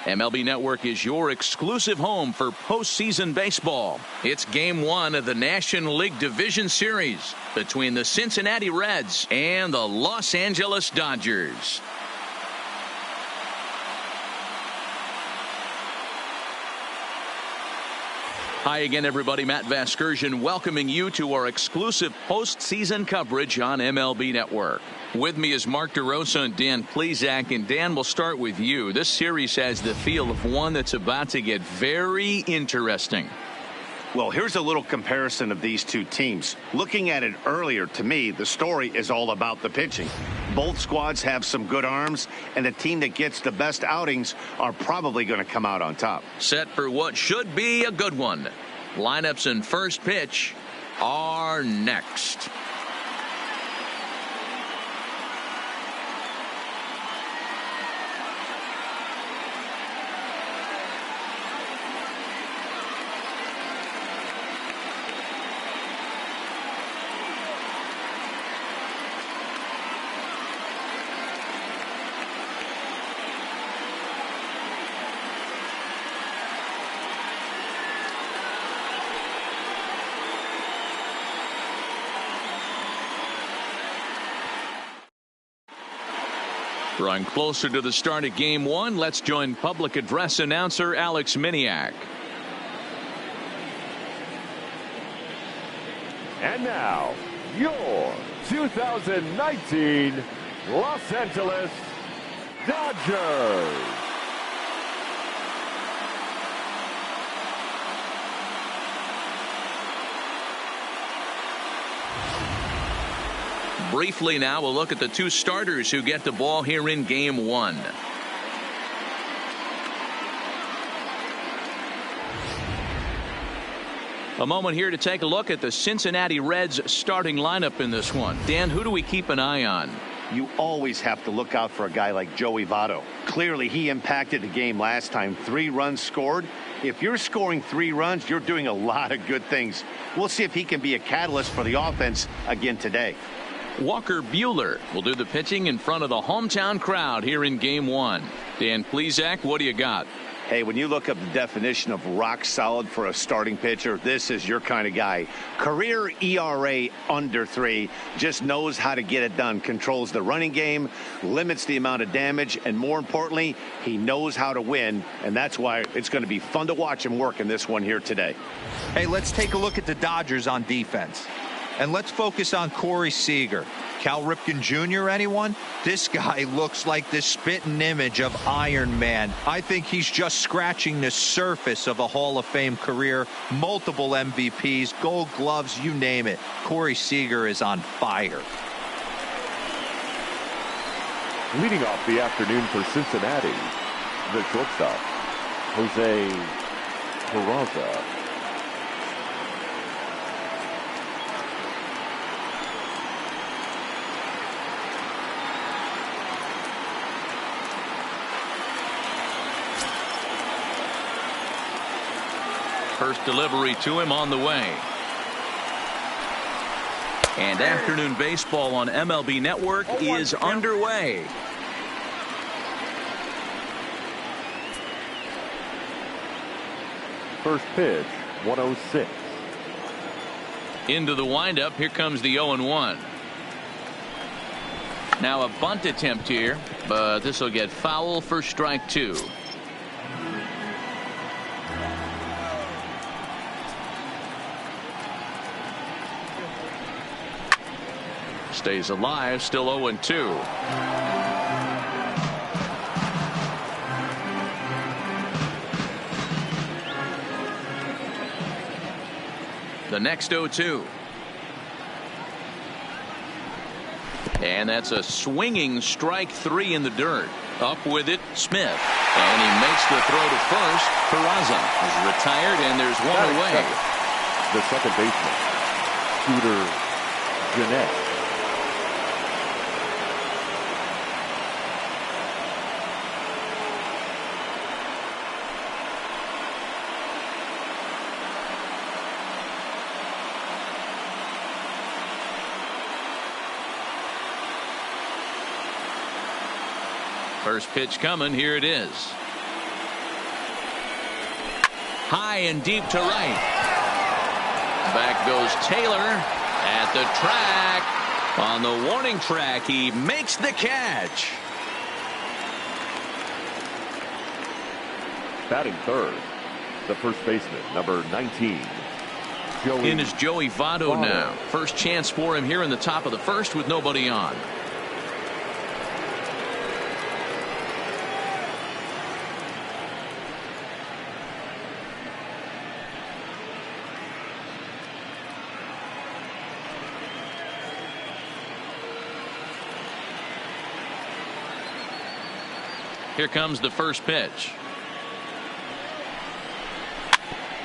MLB Network is your exclusive home for postseason baseball. It's Game 1 of the National League Division Series between the Cincinnati Reds and the Los Angeles Dodgers. Hi again, everybody. Matt Vasgersian welcoming you to our exclusive postseason coverage on MLB Network. With me is Mark DeRosa and Dan Plesac. And Dan, we'll start with you. This series has the feel of one that's about to get very interesting. Well, here's a little comparison of these two teams. Looking at it earlier, to me, the story is all about the pitching. Both squads have some good arms, and the team that gets the best outings are probably going to come out on top. Set for what should be a good one. Lineups and first pitch are next. Drawing closer to the start of Game 1, let's join public address announcer Alex Miniak. And now, your 2019 Los Angeles Dodgers. Briefly now, we'll look at the two starters who get the ball here in Game 1. A moment here to take a look at the Cincinnati Reds starting lineup in this one. Dan, who do we keep an eye on? You always have to look out for a guy like Joey Votto. Clearly, he impacted the game last time. 3 runs scored. If you're scoring 3 runs, you're doing a lot of good things. We'll see if he can be a catalyst for the offense again today. Walker Buehler will do the pitching in front of the hometown crowd here in Game 1. Dan Plesac, what do you got? Hey, when you look up the definition of rock solid for a starting pitcher, this is your kind of guy. Career ERA under 3, just knows how to get it done, controls the running game, limits the amount of damage, and more importantly, he knows how to win, and that's why it's going to be fun to watch him work in this one here today. Hey, let's take a look at the Dodgers on defense. And let's focus on Corey Seager. Cal Ripken Jr., anyone? This guy looks like the spitting image of Iron Man. I think he's just scratching the surface of a Hall of Fame career. Multiple MVPs, Gold Gloves, you name it. Corey Seager is on fire. Leading off the afternoon for Cincinnati, the shortstop, Jose Peraza. First delivery to him on the way. And afternoon baseball on MLB Network is underway. First pitch, 106. Into the windup. Here comes the 0-1. Now a bunt attempt here, but this will get foul for strike 2. Stays alive, still 0-2. The next 0-2. And that's a swinging strike 3 in the dirt. Up with it, Smith. And he makes the throw to first. Peraza is retired, and there's one away. The second baseman, Scooter Gennett. First pitch coming. Here it is. High and deep to right. Back goes Taylor at the track. On the warning track, he makes the catch. Batting third, the first baseman, number 19. In is Joey Votto now. First chance for him here in the top of the first with nobody on. Here comes the first pitch.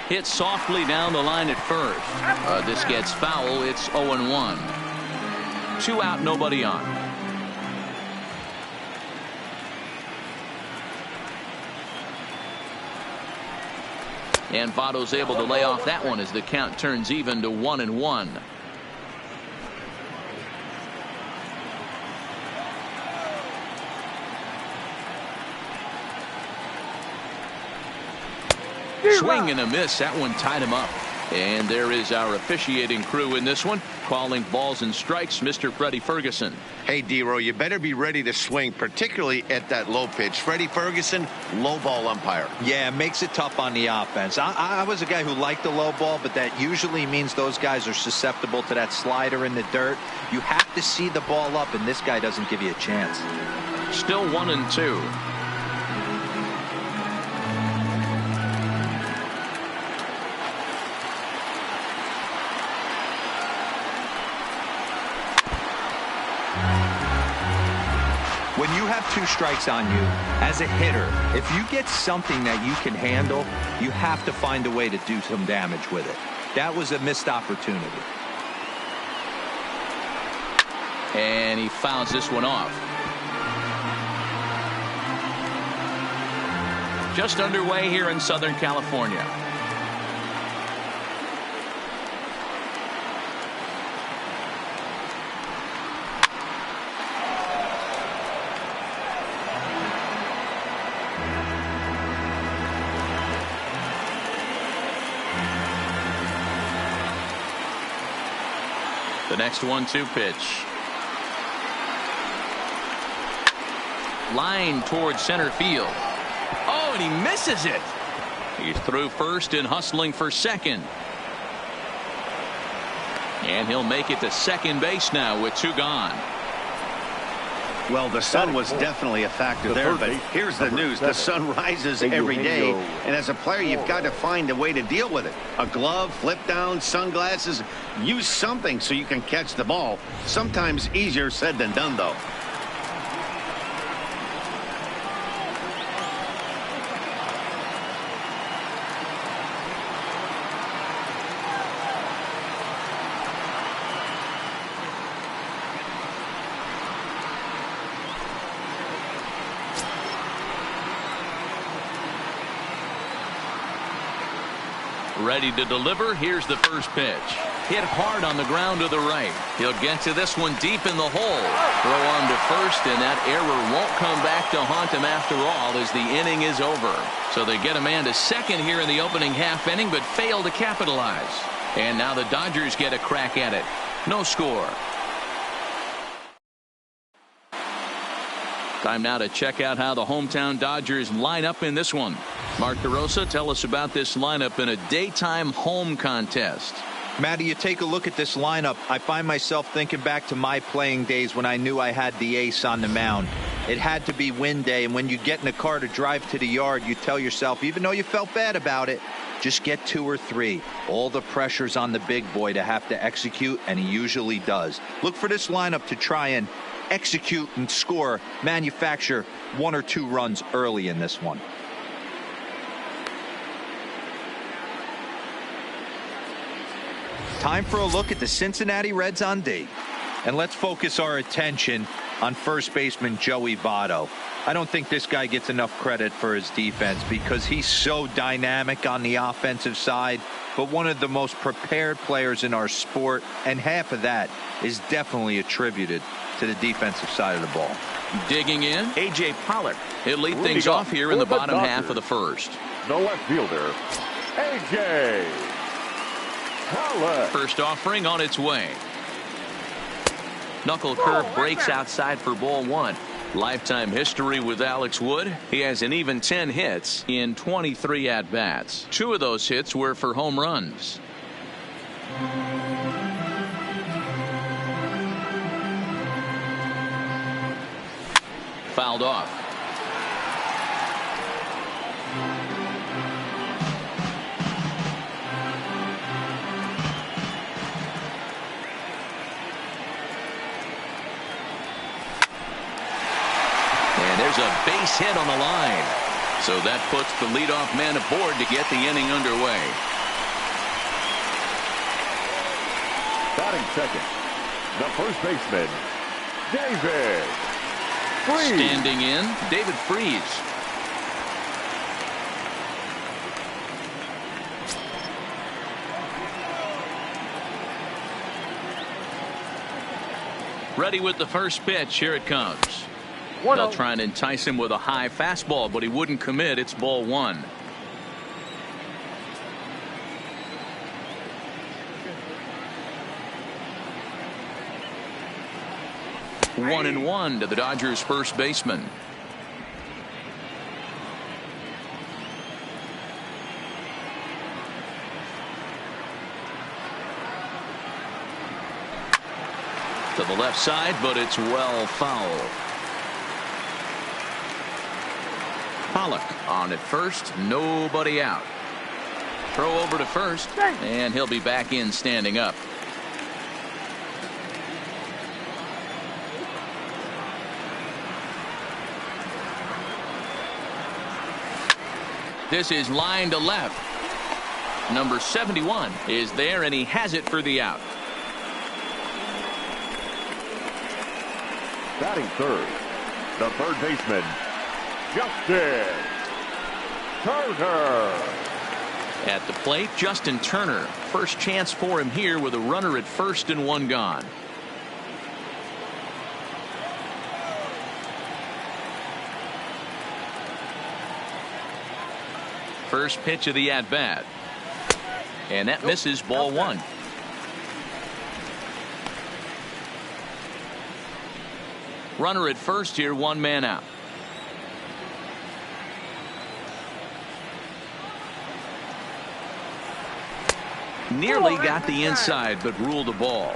Hit softly down the line at first. This gets foul. It's 0-1. 2 out, nobody on. And Votto's able to lay off that one as the count turns even to 1-1. Swing and a miss. That one tied him up. And there is our officiating crew in this one, calling balls and strikes, Mr. Freddie Ferguson. Hey, D-Row, you better be ready to swing, particularly at that low pitch. Freddie Ferguson, low ball umpire. Yeah, it makes it tough on the offense. I was a guy who liked the low ball, but that usually means those guys are susceptible to that slider in the dirt. You have to see the ball up, and this guy doesn't give you a chance. Still 1-2. When you have 2 strikes on you as a hitter, if you get something that you can handle, you have to find a way to do some damage with it. That was a missed opportunity. And he fouls this one off. Just underway here in Southern California. The next 1-2 pitch. Line towards center field. Oh, and he misses it. He's through first and hustling for second. And he'll make it to second base now with 2 gone. Well, the sun was definitely a factor there, but here's the news. The sun rises every day, and as a player, you've got to find a way to deal with it. A glove, flip down, sunglasses, use something so you can catch the ball. Sometimes easier said than done, though. Ready to deliver. Here's the first pitch. Hit hard on the ground to the right. He'll get to this one deep in the hole. Throw on to first, and that error won't come back to haunt him after all as the inning is over. So they get a man to second here in the opening half inning, but fail to capitalize. And now the Dodgers get a crack at it. No score. Time now to check out how the hometown Dodgers line up in this one. Mark DeRosa, tell us about this lineup in a daytime home contest. Matty, you take a look at this lineup. I find myself thinking back to my playing days when I knew I had the ace on the mound. It had to be win day, and when you get in a car to drive to the yard, you tell yourself, even though you felt bad about it, just get 2 or 3. All the pressure's on the big boy to have to execute, and he usually does. Look for this lineup to try and execute and score, manufacture 1 or 2 runs early in this one. Time for a look at the Cincinnati Reds on D. And let's focus our attention on first baseman Joey Votto. I don't think this guy gets enough credit for his defense because he's so dynamic on the offensive side, but one of the most prepared players in our sport, and half of that is definitely attributed to the defensive side of the ball. Digging in, A.J. Pollock. He'll lead things off here in the bottom half of the first. The left fielder, A.J. Pollock. First offering on its way. Knuckle curve breaks outside for ball one. Lifetime history with Alex Wood. He has an even 10 hits in 23 at-bats. 2 of those hits were for home runs. Fouled off. And there's a base hit on the line. So that puts the leadoff man aboard to get the inning underway. Batting second, the first baseman, David Freese. Standing in, David Freese. Ready with the first pitch. Here it comes. They'll try and entice him with a high fastball, but he wouldn't commit. It's ball one. One and one to the Dodgers first baseman. To the left side, but it's well foul. Pollock on at first, nobody out. Throw over to first, and he'll be back in standing up. This is line to left. Number 71 is there, and he has it for the out. Batting third, the third baseman, Justin Turner. At the plate, Justin Turner. First chance for him here with a runner at first and one gone. First pitch of the at-bat. And that misses ball one. Runner at first here, one man out. Nearly got the inside, but ruled the ball.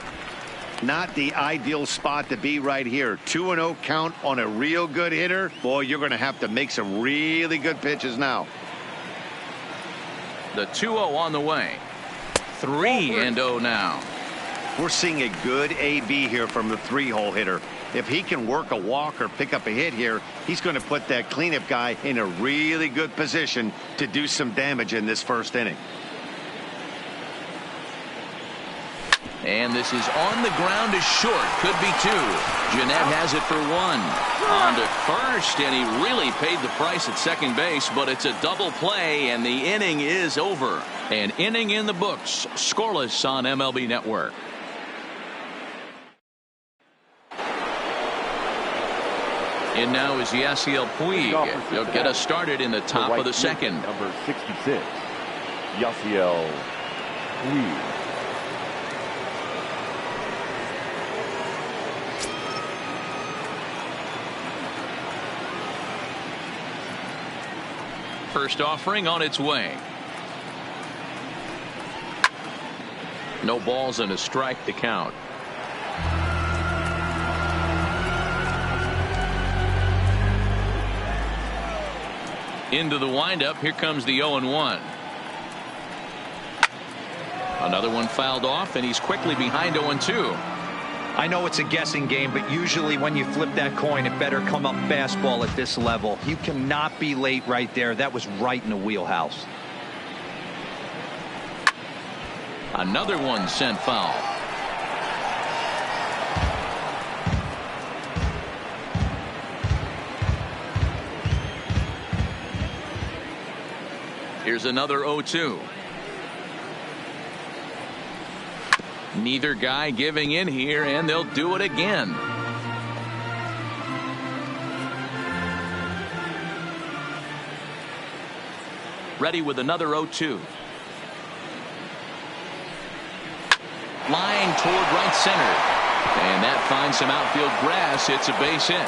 Not the ideal spot to be right here. 2-0 count on a real good hitter. Boy, you're going to have to make some really good pitches now. The 2-0 on the way. 3-0 now. We're seeing a good AB here from the 3-hole hitter. If he can work a walk or pick up a hit here, he's going to put that cleanup guy in a really good position to do some damage in this first inning. And this is on the ground, is short. Could be two. Jeanette has it for one. On to first, and he really paid the price at second base, but it's a double play, and the inning is over. An inning in the books, scoreless on MLB Network. And now is Yasiel Puig. He'll get us started in the top of the second. Number 66, Yasiel Puig. First offering on its way. No balls and a strike to count. Into the windup. Here comes the 0-1. Another one fouled off, and he's quickly behind 0-2. I know it's a guessing game, but usually when you flip that coin, it better come up fastball at this level. You cannot be late right there. That was right in the wheelhouse. Another one sent foul. Here's another 0-2. Neither guy giving in here, and they'll do it again. Ready with another 0-2. Line toward right center. And that finds some outfield grass. It's a base hit.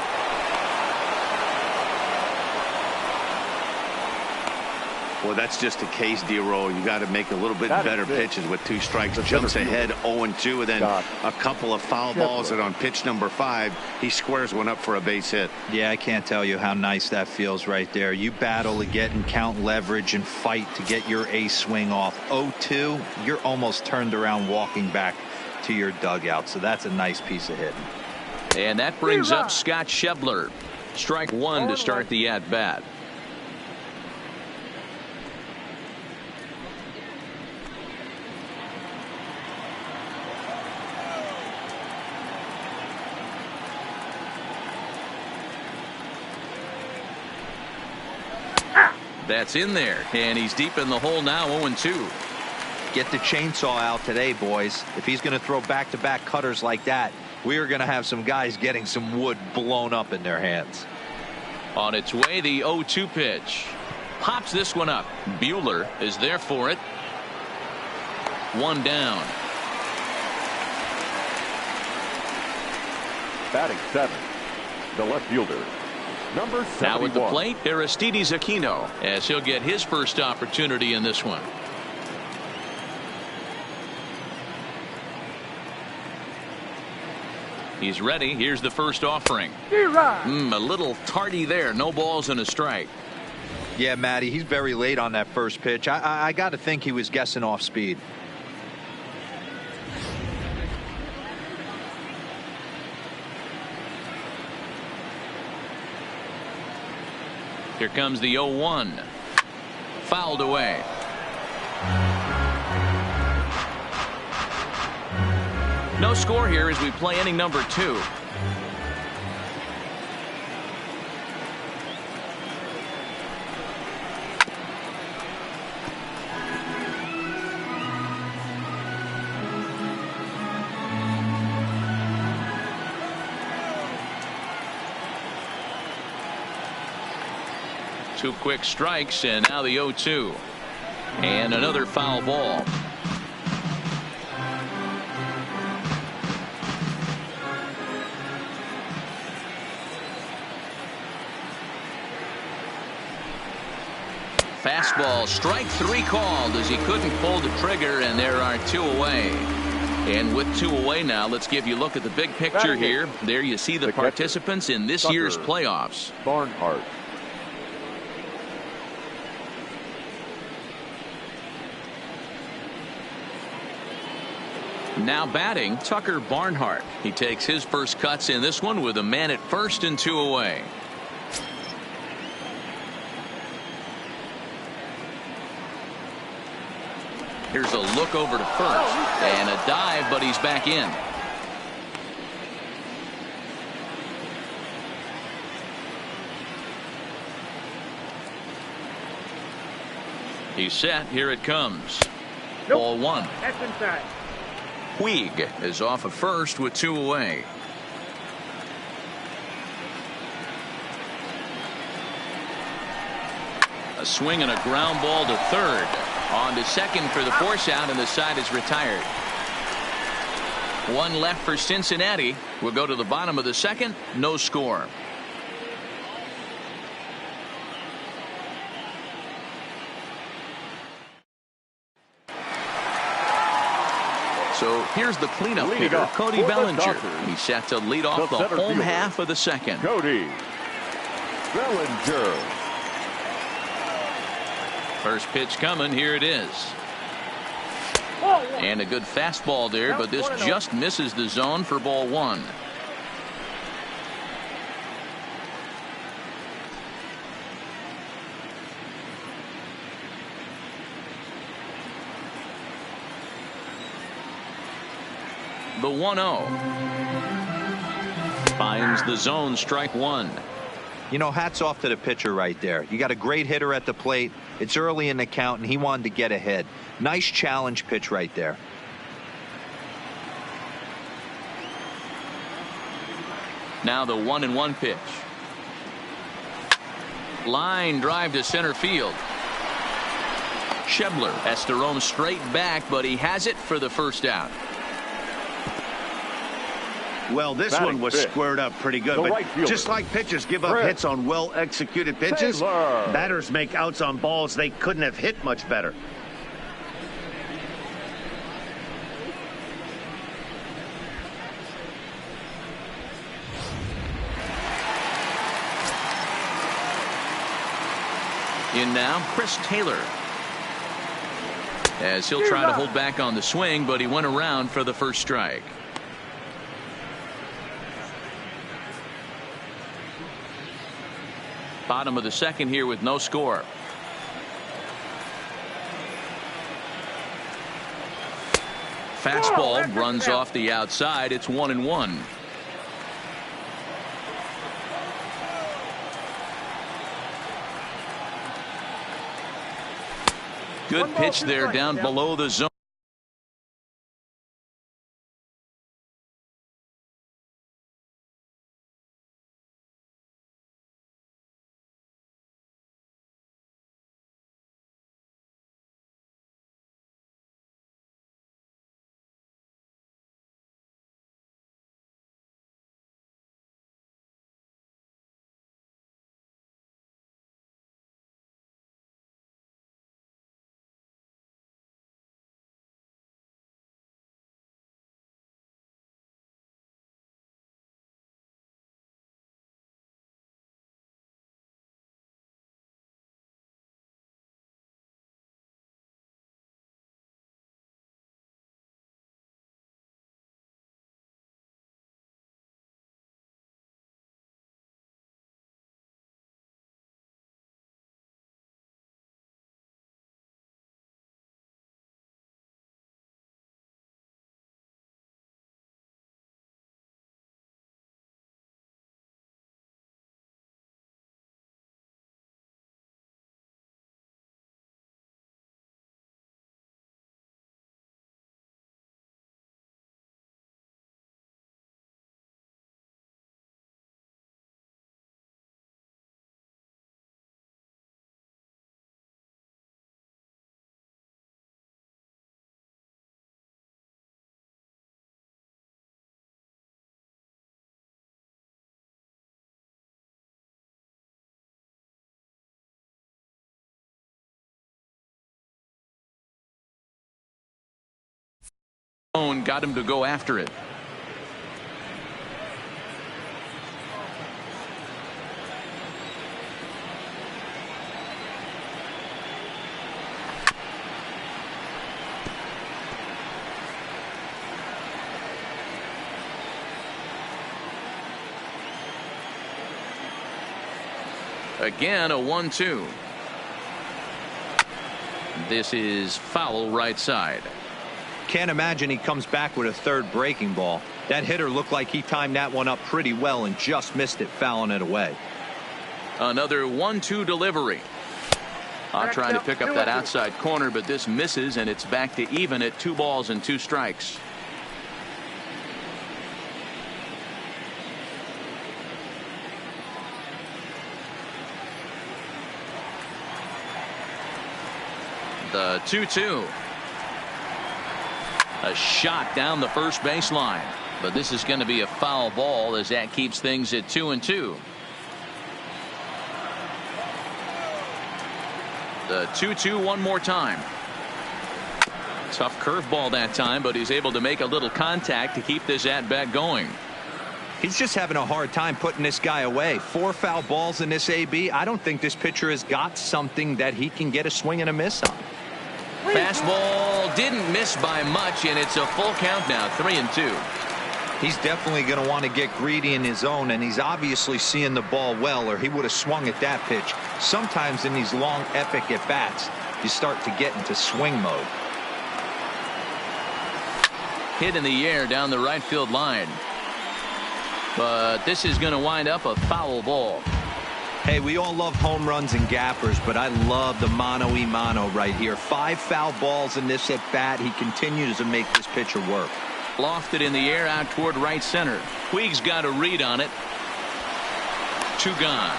Well, that's just a case, D-Roll. You got to make a little bit better pitches with 2 strikes. Jumps ahead 0-2, and then a couple of foul balls, and on pitch number 5, he squares one up for a base hit. Yeah, I can't tell you how nice that feels right there. You battle to get and count leverage and fight to get your ace swing off. 0-2, you're almost turned around walking back to your dugout, so that's a nice piece of hitting. And that brings up Scott Schebler. Strike 1 to start the at-bat. That's in there, and he's deep in the hole now. 0-2. Get the chainsaw out today, boys. If he's going to throw back-to-back cutters like that, we are going to have some guys getting some wood blown up in their hands. On its way, the 0-2 pitch. Pops this one up. Buehler is there for it. 1 down. Batting 7, the left fielder, number 71. Now at the plate, Aristides Aquino, as he'll get his first opportunity in this one. He's ready. Here's the first offering. A little tardy there. No balls and a strike. Yeah, Matty, he's very late on that first pitch. I got to think he was guessing off speed. Here comes the 0-1. Fouled away. No score here as we play inning number 2. Two quick strikes, and now the 0-2. And another foul ball. Fastball, strike 3 called as he couldn't pull the trigger, and there are 2 away. And with 2 away now, let's give you a look at the big picture here. There you see the participants in this year's playoffs. Barnhart. Now batting, Tucker Barnhart. He takes his first cuts in this one with a man at first and 2 away. Here's a look over to first and a dive, but he's back in. He's set. Here it comes. Ball 1. That's inside. Puig is off of first with 2 away. A swing and a ground ball to third. On to second for the force out, and the side is retired. 1 left for Cincinnati. We'll go to the bottom of the second. No score. So here's the cleanup hitter, Cody Bellinger. He's set to lead off the home half of the second. Cody Bellinger. First pitch coming. Here it is. And a good fastball there, but this just misses the zone for ball 1. The 1-0 finds the zone, strike 1. You know, hats off to the pitcher right there. You got a great hitter at the plate. It's early in the count, and he wanted to get ahead. Nice challenge pitch right there. Now the 1-1 pitch. Line drive to center field. Schebler has to roam straight back, but he has it for the first out. Well, this Batting one was fifth, squared up pretty good, the but right fielder, just like pitchers give up Chris hits on well-executed pitches, Taylor. batters make outs on balls they couldn't have hit much better. In now, Chris Taylor. As he'll try to hold back on the swing, but he went around for the first strike. Bottom of the second here with no score. Fastball runs off the outside. It's 1-1. Good pitch there down below the zone. Got him to go after it. Again, a 1-2. This is foul right side. Can't imagine he comes back with a third breaking ball. That hitter looked like he timed that one up pretty well and just missed it, fouling it away. Another 1-2 delivery. Trying to pick up that outside corner, but this misses, and it's back to even at 2 balls and 2 strikes. The 2-2. A shot down the first baseline, but this is going to be a foul ball as that keeps things at 2-2. The 2-2 one more time. Tough curveball that time, but he's able to make a little contact to keep this at bat going. He's just having a hard time putting this guy away. 4 foul balls in this AB. I don't think this pitcher has got something that he can get a swing and a miss on. Fastball didn't miss by much, and it's a full count now, 3-2. He's definitely going to want to get greedy in his zone, and he's obviously seeing the ball well, or he would have swung at that pitch. Sometimes in these long, epic at-bats, you start to get into swing mode. Hit in the air down the right field line. But this is going to wind up a foul ball. Hey, we all love home runs and gappers, but I love the mano-a-mano right here. 5 foul balls in this at-bat. He continues to make this pitcher work. Lofted in the air out toward right center. Puig's got a read on it. 2 gone.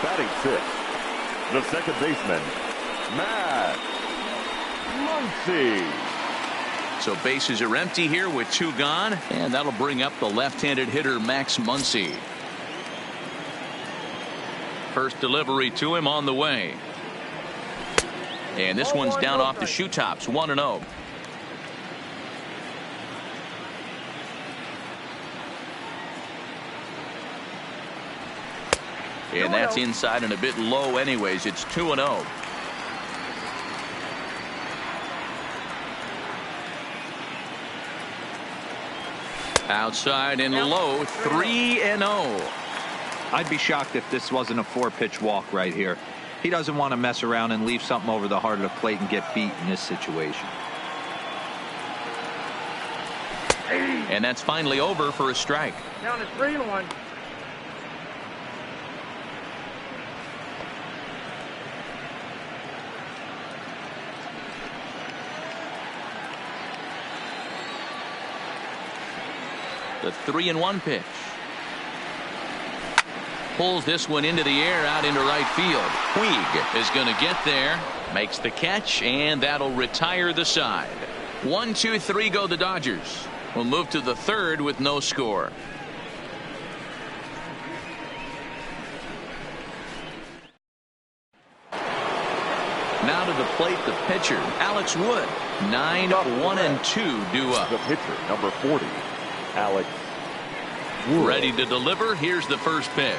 Batting 6th, the second baseman, Matt Muncy. So bases are empty here with 2 gone, and that'll bring up the left-handed hitter Max Muncy. First delivery to him on the way. And this one's down off the shoe tops, 1-0. And that's inside and a bit low anyways. It's 2-0. Outside and low, 3-0. I'd be shocked if this wasn't a 4-pitch walk right here. He doesn't want to mess around and leave something over the heart of the plate and get beat in this situation. And that's finally over for a strike. Down to 3-1. The 3-1 pitch. Pulls this one into the air out into right field. Puig is going to get there, makes the catch, and that'll retire the side. 1, 2, 3 go the Dodgers. We'll move to the 3rd with no score. Now to the plate, the pitcher, Alex Wood. 9, 1, and 2 due up. The pitcher, number 40, Alex Wood. Ready to deliver. Here's the first pitch.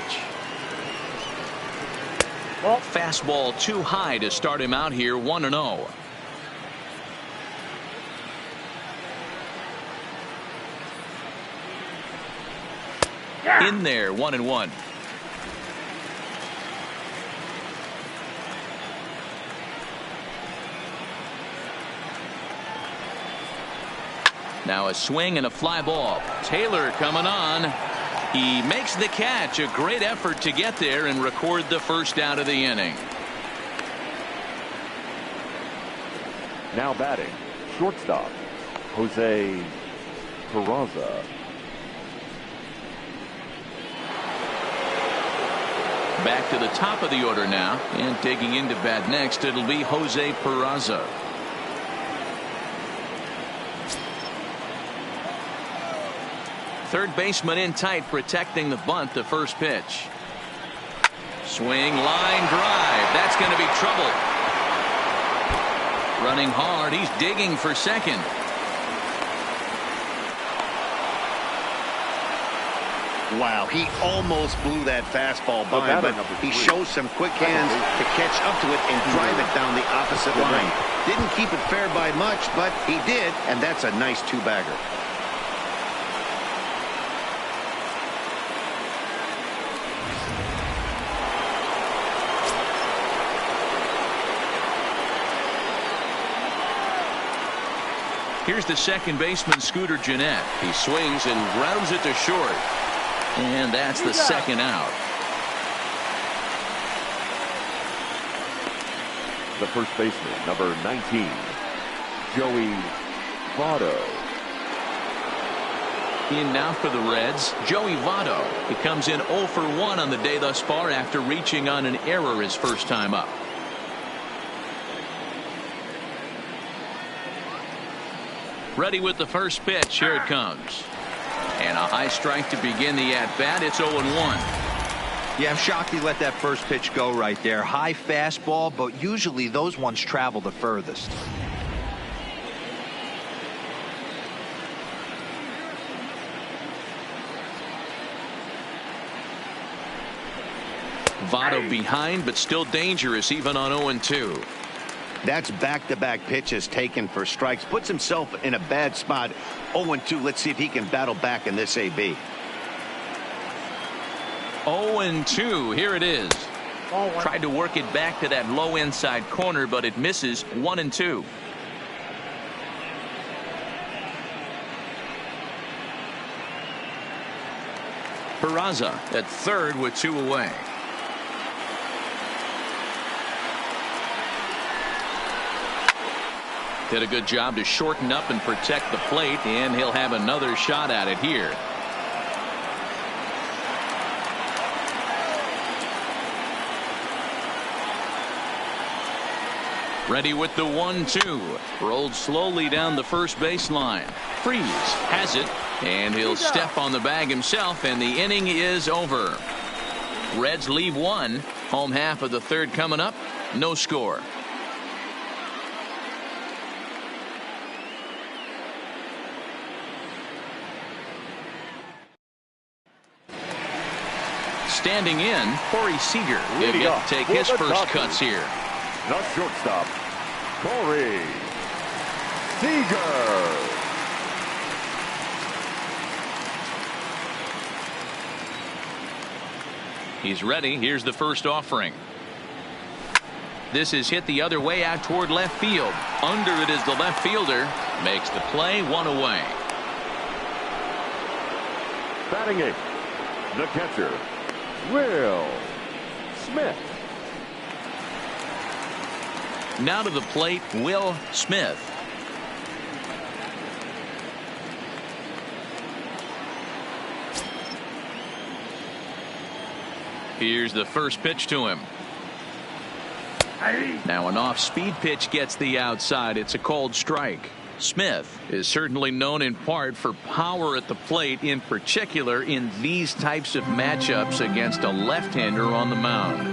Fastball too high to start him out here, 1-0. In there, 1-1. Now a swing and a fly ball. Taylor coming on. He makes the catch. A great effort to get there and record the first out of the inning. Now batting, shortstop, Jose Peraza. Back to the top of the order now, and digging into bat next, it'll be Jose Peraza. Third baseman in tight, protecting the bunt. The first pitch. Swing, line drive. That's going to be trouble. Running hard. He's digging for second. Wow, he almost blew that fastball by, but he shows some quick hands to catch up to it and drive it down the opposite line. Didn't keep it fair by much, but he did, and that's a nice 2-bagger. Here's the second baseman, Scooter Gennett. He swings and grounds it to short. And that's the second out. The first baseman, number 19, Joey Votto. In now for the Reds, Joey Votto. He comes in 0 for 1 on the day thus far after reaching on an error his first time up. Ready with the first pitch. Here it comes. And a high strike to begin the at-bat. It's 0-1. Yeah, I'm shocked he let that first pitch go right there. High fastball, but usually those ones travel the furthest. Votto behind, but still dangerous even on 0-2. That's back-to-back pitches taken for strikes. Puts himself in a bad spot. 0-2. Let's see if he can battle back in this AB. 0-2. Here it is. Tried to work it back to that low inside corner, but it misses. 1-2. Peraza at third with 2 away. Did a good job to shorten up and protect the plate, and he'll have another shot at it here. Ready with the 1-2. Rolled slowly down the first baseline. Freeze has it, and he'll step on the bag himself, and the inning is over. Reds leave one. Home half of the third coming up. No score. Standing in, Corey Seager will get to take his first cuts here. The shortstop, Corey Seager. He's ready. Here's the first offering. This is hit the other way out toward left field. Under it is the left fielder. Makes the play, one away. Batting eighth, the catcher, Will Smith. Now to the plate, Will Smith. Here's the first pitch to him. Now an off-speed pitch gets the outside. It's a called strike. Smith is certainly known in part for power at the plate, in particular in these types of matchups against a left-hander on the mound.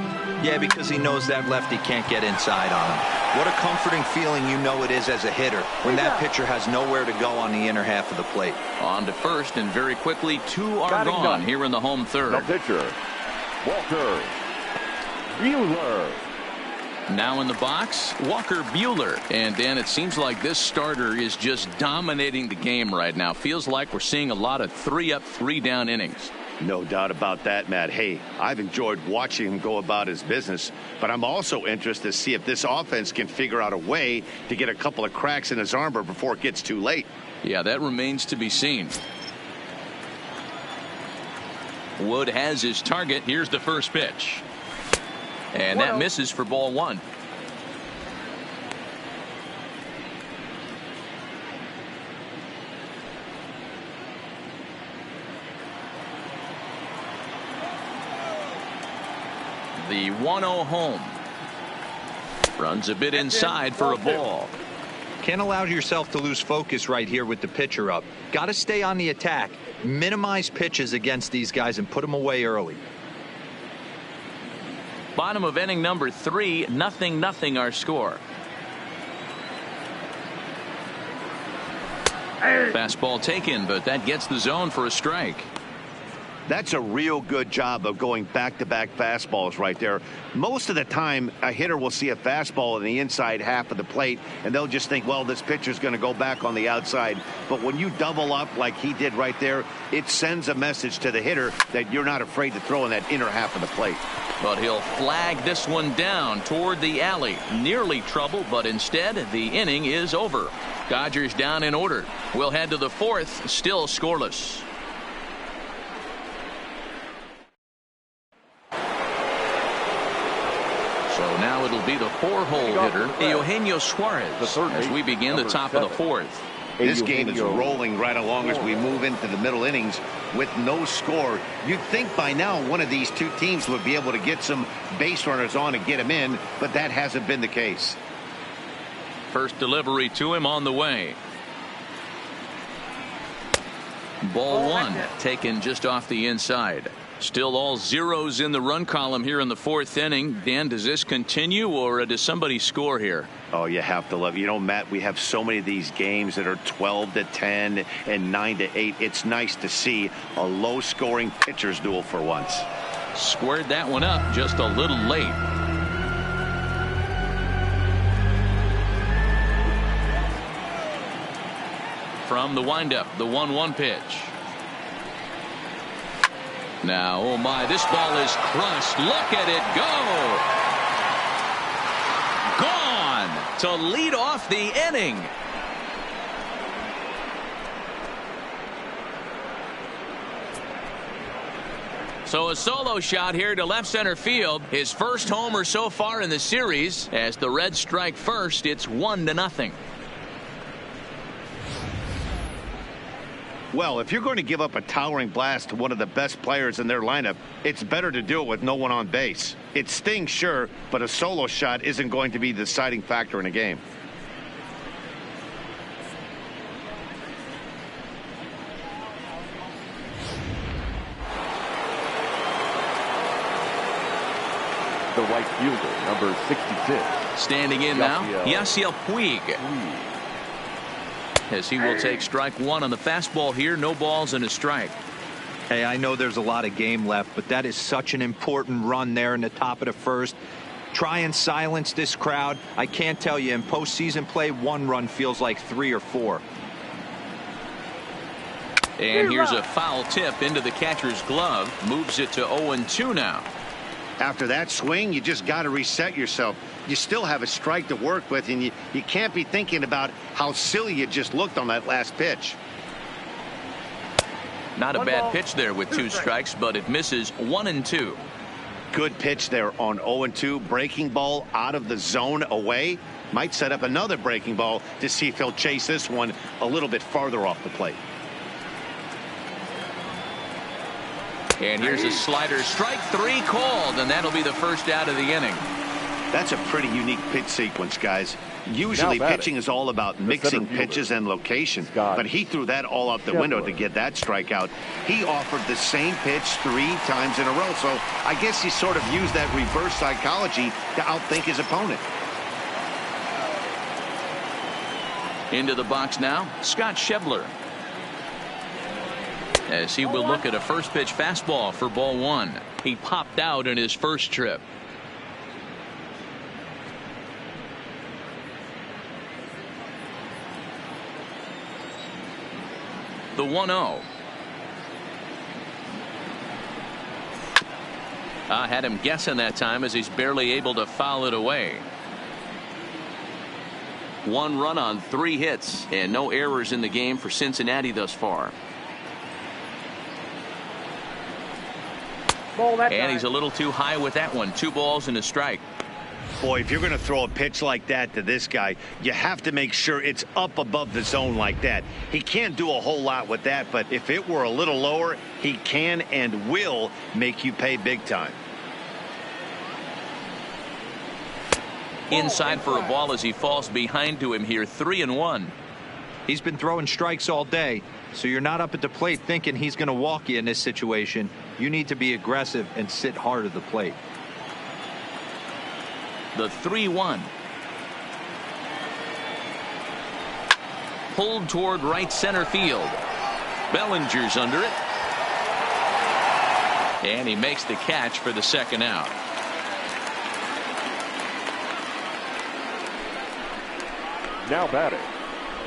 Yeah, because he knows that lefty can't get inside on him. What a comforting feeling you know it is as a hitter when that pitcher has nowhere to go on the inner half of the plate. On to first, and very quickly, two are gone here in the home third. The pitcher, Walker Buehler. Now in the box, Walker Buehler. And Dan, it seems like this starter is just dominating the game right now. Feels like we're seeing a lot of 3-up, 3-down innings. No doubt about that, Matt. Hey, I've enjoyed watching him go about his business, but I'm also interested to see if this offense can figure out a way to get a couple of cracks in his armor before it gets too late. Yeah, that remains to be seen. Wood has his target. Here's the first pitch. And that misses for ball one. The 1-0 home. Runs a bit inside for a ball. Can't allow yourself to lose focus right here with the pitcher up. Got to stay on the attack. Minimize pitches against these guys and put them away early. Bottom of inning number 3, 0-0 our score. Fastball taken, but that gets the zone for a strike. That's a real good job of going back-to-back fastballs right there. Most of the time, a hitter will see a fastball in the inside half of the plate, and they'll just think, well, this pitcher's going to go back on the outside. But when you double up like he did right there, it sends a message to the hitter that you're not afraid to throw in that inner half of the plate. But he'll flag this one down toward the alley. Nearly trouble, but instead, the inning is over. Dodgers down in order. We'll head to the fourth, still scoreless. So now it'll be the 4-hole hitter, Eugenio Suarez, as we begin the top of the fourth. This game is rolling right along as we move into the middle innings with no score. You'd think by now one of these two teams would be able to get some base runners on and get them in, but that hasn't been the case. First delivery to him on the way. Ball one, taken just off the inside. Still all zeros in the run column here in the fourth inning. Dan, does this continue, or does somebody score here? Oh, you have to love it. You know, Matt, we have so many of these games that are 12-10 and 9-8. It's nice to see a low-scoring pitcher's duel for once. Squared that one up just a little late. From the windup, the 1-1 pitch. Now, oh my, this ball is crushed. Look at it go. Gone to lead off the inning. So a solo shot here to left center field. His first homer so far in the series. As the Reds strike first, it's 1-0. Well, if you're going to give up a towering blast to one of the best players in their lineup, it's better to do it with no one on base. It stings, sure, but a solo shot isn't going to be the deciding factor in a game. The right fielder, number 66. Standing in now, Yasiel Puig. As he will take strike one on the fastball here. No balls and a strike. Hey, I know there's a lot of game left, but that is such an important run there in the top of the first. Try and silence this crowd. I can't tell you, in postseason play, one run feels like 3 or 4. And here's a foul tip into the catcher's glove. Moves it to 0-2 now. After that swing, you just got to reset yourself. You still have a strike to work with, and you can't be thinking about how silly you just looked on that last pitch. Not a bad pitch there with 2 strikes, but it misses 1-2. Good pitch there on 0-2. Breaking ball out of the zone away. Might set up another breaking ball to see if he'll chase this one a little bit farther off the plate. And here's a slider. Strike 3 called, and that'll be the first out of the inning. That's a pretty unique pitch sequence, guys. Usually pitching is all about mixing pitches and location, but he threw that all out the window to get that strikeout. He offered the same pitch 3 times in a row, so I guess he sort of used that reverse psychology to outthink his opponent. Into the box now, Scott Schebler. As he will look at a first pitch fastball for ball 1. He popped out in his first trip. The 1-0. I had him guessing that time as he's barely able to foul it away. 1 run on 3 hits and no errors in the game for Cincinnati thus far. And he's a little too high with that one. 2 balls and a strike. Boy, if you're going to throw a pitch like that to this guy, you have to make sure it's up above the zone like that. He can't do a whole lot with that, but if it were a little lower, he can and will make you pay big time. Inside for a ball as he falls behind to him here. 3-1. He's been throwing strikes all day, so you're not up at the plate thinking he's going to walk you in this situation. You need to be aggressive and sit hard at the plate. The 3-1. Pulled toward right center field. Bellinger's under it. And he makes the catch for the second out. Now batting,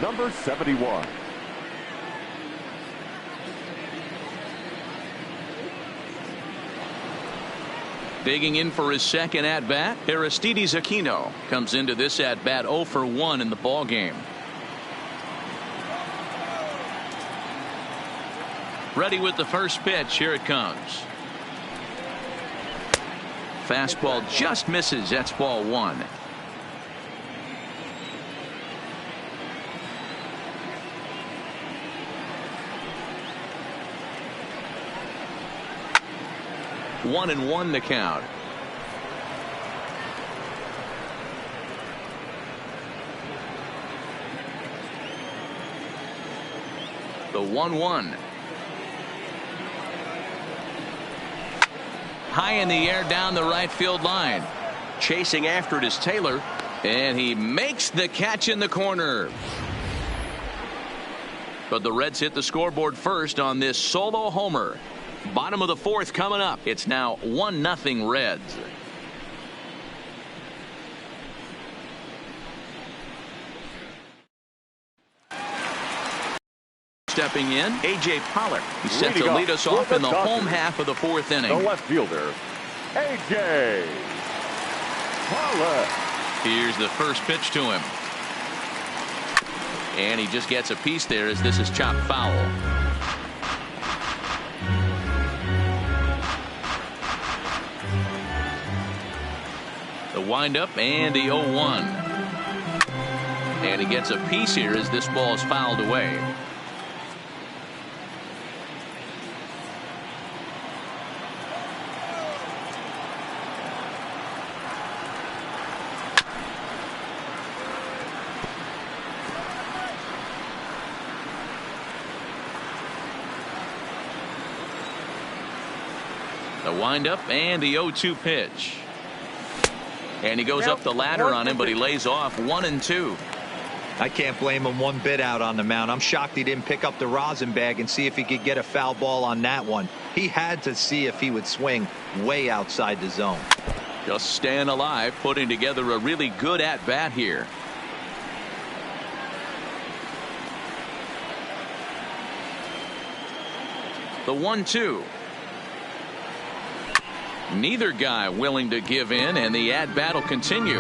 number 71. Digging in for his second at-bat, Aristides Aquino comes into this at-bat 0 for 1 in the ballgame. Ready with the first pitch. Here it comes. Fastball just misses. That's ball 1. One and 1 the count. The 1-1. High in the air down the right field line. Chasing after it is Taylor, and he makes the catch in the corner. But the Reds hit the scoreboard first on this solo homer. Bottom of the 4th coming up. It's now 1-0 Reds. Stepping in, A.J. Pollard. He's set to lead us off in the home half of the 4th inning. The left fielder, A.J. Pollard. Here's the first pitch to him. And he just gets a piece there as this is chopped foul. The windup and the 0-1. And he gets a piece here as this ball is fouled away. The windup and the 0-2 pitch. And he goes up the ladder on him, but he lays off 1-2. I can't blame him one bit out on the mound. I'm shocked he didn't pick up the rosin bag and see if he could get a foul ball on that one. He had to see if he would swing way outside the zone. Just staying alive, putting together a really good at-bat here. The 1-2. Neither guy willing to give in, and the at-bat will continue.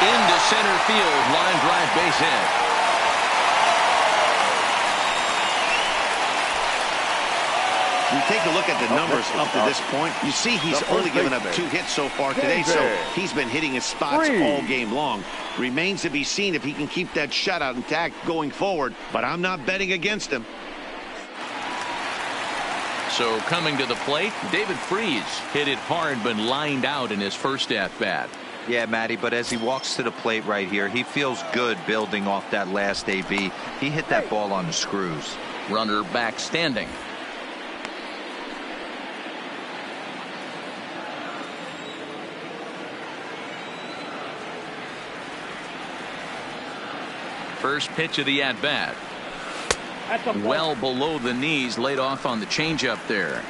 Into center field, line drive, base hit. You take a look at the numbers up to this point. You see he's only given up 2 hits so far today, so he's been hitting his spots all game long. Remains to be seen if he can keep that shutout intact going forward, but I'm not betting against him. So coming to the plate, David Freese hit it hard but lined out in his first at-bat. Yeah, Matty, but as he walks to the plate right here, he feels good building off that last AB. He hit that ball on the screws. Runner back standing. First pitch of the at-bat. Well below the knees, laid off on the changeup there.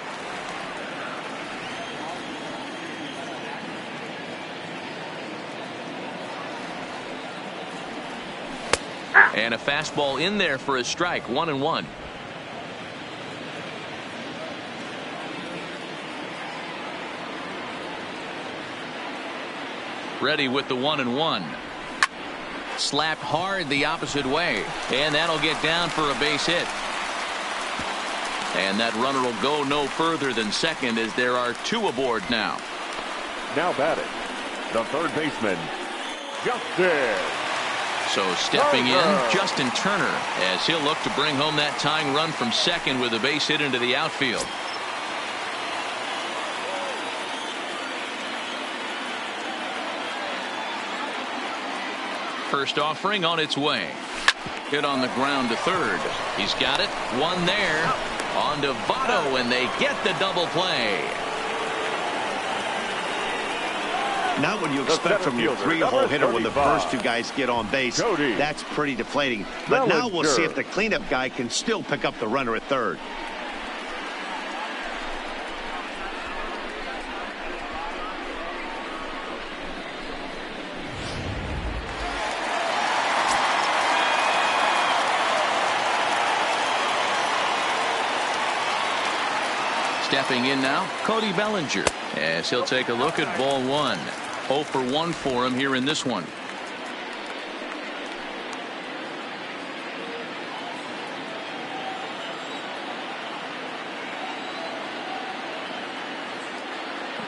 And a fastball in there for a strike. 1-1. Ready with the 1-1. Slapped hard the opposite way, and that'll get down for a base hit. And that runner will go no further than second, as there are 2 aboard now. Now batting, the third baseman, Justin. So stepping in, Justin Turner, as he'll look to bring home that tying run from second with a base hit into the outfield. First offering on its way. Hit on the ground to third. He's got it. One there. On to Votto, and they get the double play. Not what you expect from your 3-hole hitter when the first 2 guys get on base. That's pretty deflating. But now we'll see if the cleanup guy can still pick up the runner at third. Stepping in now, Cody Bellinger, as he'll take a look at ball 1. 0 for 1 for him here in this one.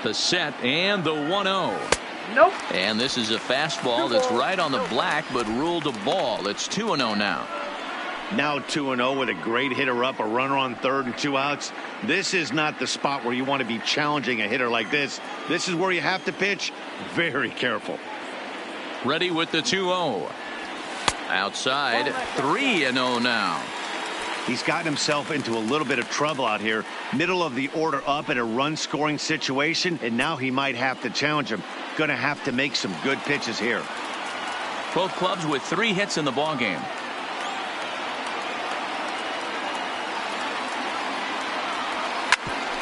The set and the 1-0. Nope. And this is a fastball that's right on the black, but ruled a ball. It's 2-0 now. Now 2-0 with a great hitter up, a runner on third and 2 outs. This is not the spot where you want to be challenging a hitter like this. This is where you have to pitch very careful. Ready with the 2-0. Outside, 3-0 now. He's gotten himself into a little bit of trouble out here. Middle of the order up in a run scoring situation, and now he might have to challenge him. Going to have to make some good pitches here. Both clubs with 3 hits in the ballgame.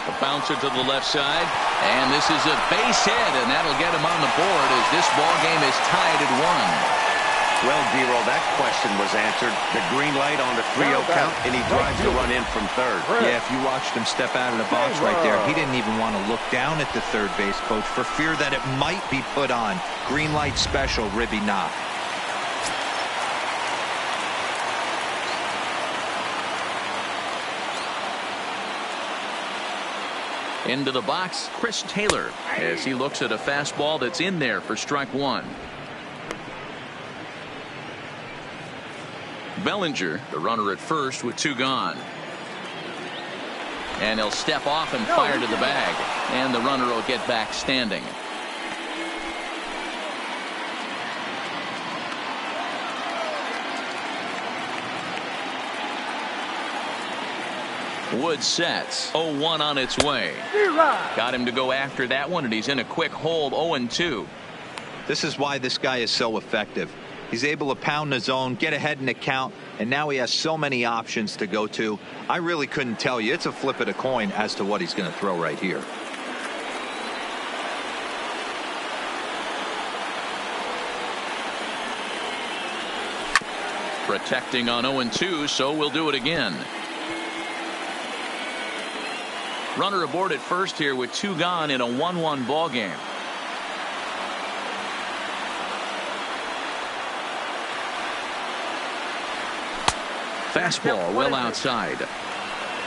A bouncer to the left side, and this is a base hit, and that'll get him on the board as this ball game is tied at 1. Well, D-Roll, that question was answered. The green light on the 3-0 count, and he drives the run in from third. Yeah, if you watched him step out of the box right there, he didn't even want to look down at the third base coach for fear that it might be put on. Green light special, Ribby knock. Into the box, Chris Taylor, as he looks at a fastball that's in there for strike 1. Bellinger, the runner at first with 2 gone. And he'll step off and fire to the bag. And the runner will get back standing. Wood sets. 0-1 on its way. Got him to go after that one, and he's in a quick hold. 0-2. This is why this guy is so effective. He's able to pound the zone, get ahead in the count, and now he has so many options to go to. I really couldn't tell you. It's a flip of the coin as to what he's going to throw right here. Protecting on 0-2, so we'll do it again. Runner aboard at first here with 2 gone in a 1-1 ball game. Fastball well outside.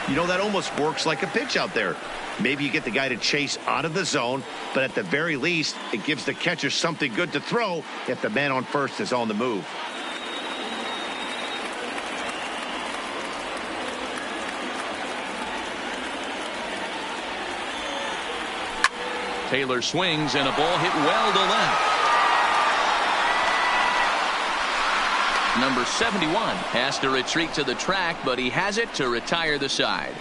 You know, that almost works like a pitch out there. Maybe you get the guy to chase out of the zone, but at the very least, it gives the catcher something good to throw if the man on first is on the move. Taylor swings, and a ball hit well to left. Number 71 has to retreat to the track, but he has it to retire the side.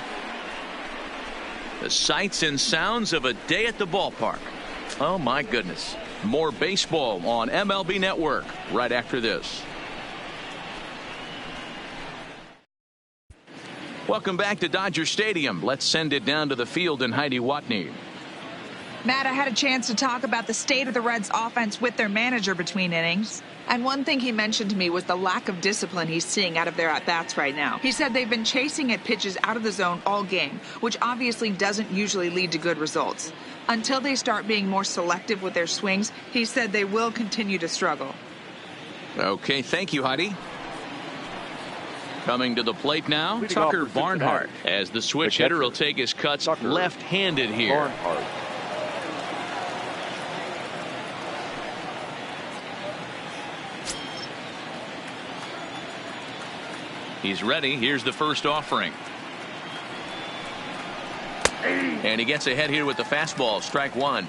The sights and sounds of a day at the ballpark. Oh, my goodness. More baseball on MLB Network right after this. Welcome back to Dodger Stadium. Let's send it down to the field in Heidi Watney. Matt, I had a chance to talk about the state of the Reds offense with their manager between innings. And one thing he mentioned to me was the lack of discipline he's seeing out of their at-bats right now. He said they've been chasing at pitches out of the zone all game, which obviously doesn't usually lead to good results. Until they start being more selective with their swings, he said they will continue to struggle. Okay, thank you, Heidi. Coming to the plate now, Tucker Barnhart, as the switch hitter will take his cuts left-handed here. Barnhart. He's ready. Here's the first offering. And he gets ahead here with the fastball. Strike one.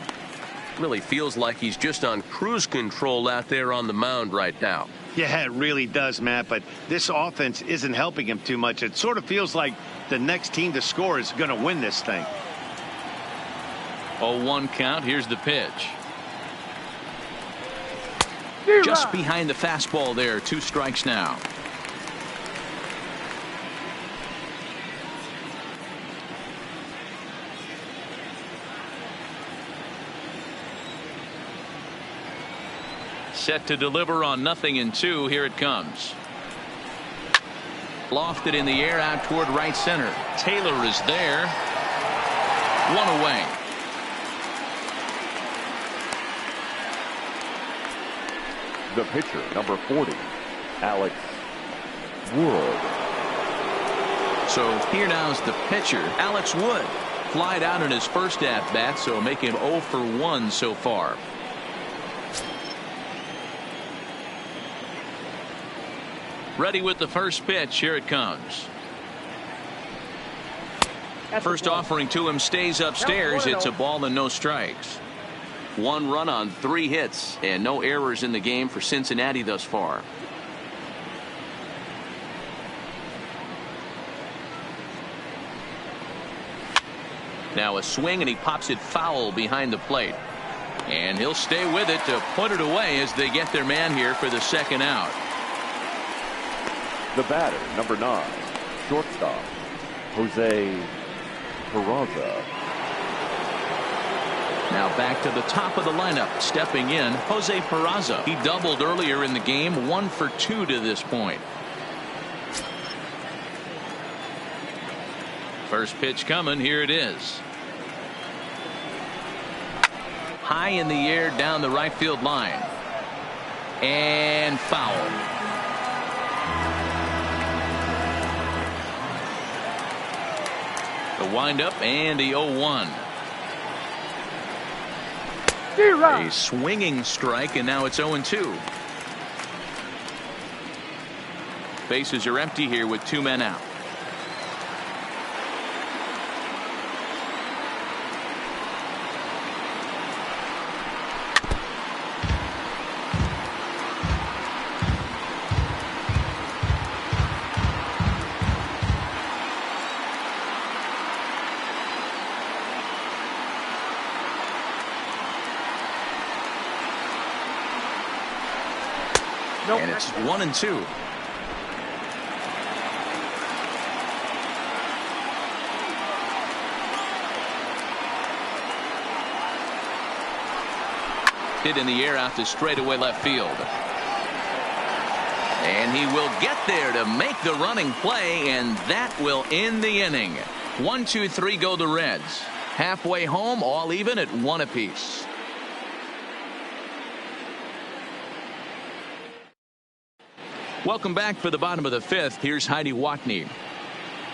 Really feels like he's just on cruise control out there on the mound right now. Yeah, it really does, Matt, but this offense isn't helping him too much. It sort of feels like the next team to score is going to win this thing. 0-1 count. Here's the pitch. Just behind the fastball there. 2 strikes now. Set to deliver on 0-2. Here it comes. Lofted in the air out toward right center. Taylor is there. 1 away. The pitcher, number 40, Alex Wood. So here now's the pitcher, Alex Wood. Flied out in his first at-bat, so make him 0 for 1 so far. Ready with the first pitch. Here it comes. First offering to him stays upstairs. It's a ball and no strikes. 1 run on 3 hits and no errors in the game for Cincinnati thus far. Now a swing, and he pops it foul behind the plate. And he'll stay with it to put it away as they get their man here for the second out. The batter, number 9, shortstop, Jose Peraza. Now back to the top of the lineup. Stepping in, Jose Peraza. He doubled earlier in the game. 1 for 2 to this point. First pitch coming. Here it is. High in the air down the right field line. And foul. The windup and the 0-1. A swinging strike, and now it's 0-2. Bases are empty here with 2 men out. And it's 1-2. Hit in the air out to straightaway left field. And he will get there to make the running play, and that will end the inning. 1, 2, 3 go the Reds. Halfway home, all even at 1 apiece. Welcome back for the bottom of the 5th. Here's Heidi Watney.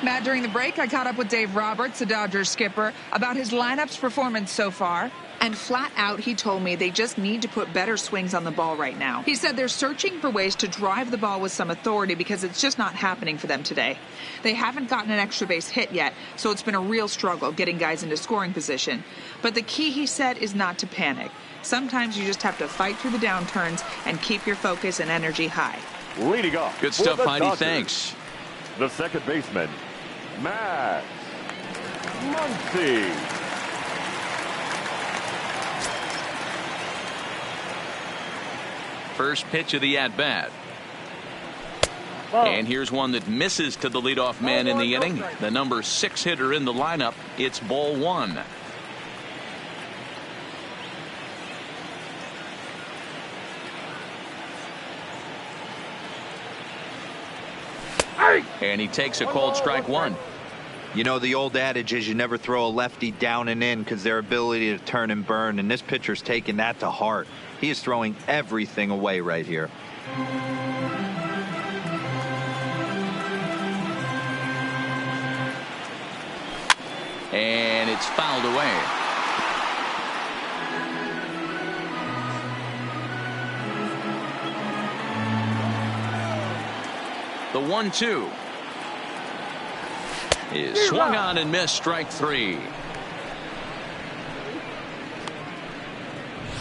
Matt, during the break, I caught up with Dave Roberts, the Dodgers skipper, about his lineup's performance so far. And flat out, he told me they just need to put better swings on the ball right now. He said they're searching for ways to drive the ball with some authority because it's just not happening for them today. They haven't gotten an extra base hit yet, so it's been a real struggle getting guys into scoring position. But the key, he said, is not to panic. Sometimes you just have to fight through the downturns and keep your focus and energy high. Leading off. Good stuff, Heidi. Dodgers. Thanks. The second baseman, Max Muncy. First pitch of the at-bat. And here's one that misses to the leadoff man in the inning. The number 6 hitter in the lineup. It's ball 1. And he takes a called strike 1. You know, the old adage is you never throw a lefty down and in because their ability to turn and burn, and this pitcher's taking that to heart. He is throwing everything away right here. And it's fouled away. The 1-2 is swung on and missed, strike 3.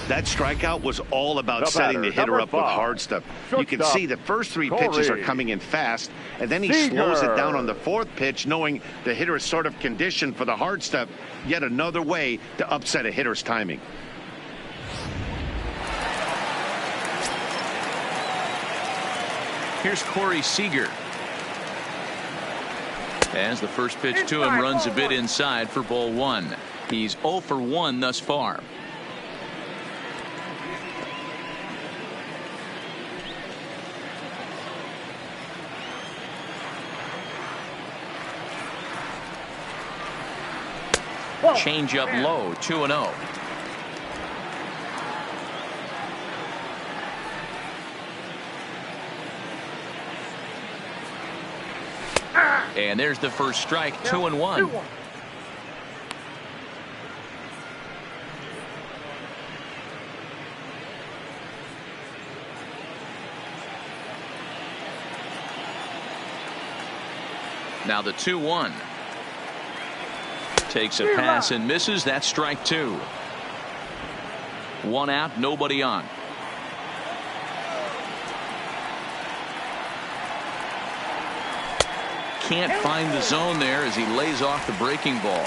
That strikeout was all about setting the hitter up with hard stuff. You can see the first 3 pitches are coming in fast, and then he slows it down on the 4th pitch, knowing the hitter is sort of conditioned for the hard stuff. Yet another way to upset a hitter's timing. Here's Corey Seager. As the first pitch to him runs a bit inside for ball 1. He's 0 for 1 thus far. Change up low, 2-0. And there's the first strike, 2-1. Now the 2-1. Takes a pass and misses. That's strike 2. 1 out, nobody on. Can't find the zone there as he lays off the breaking ball.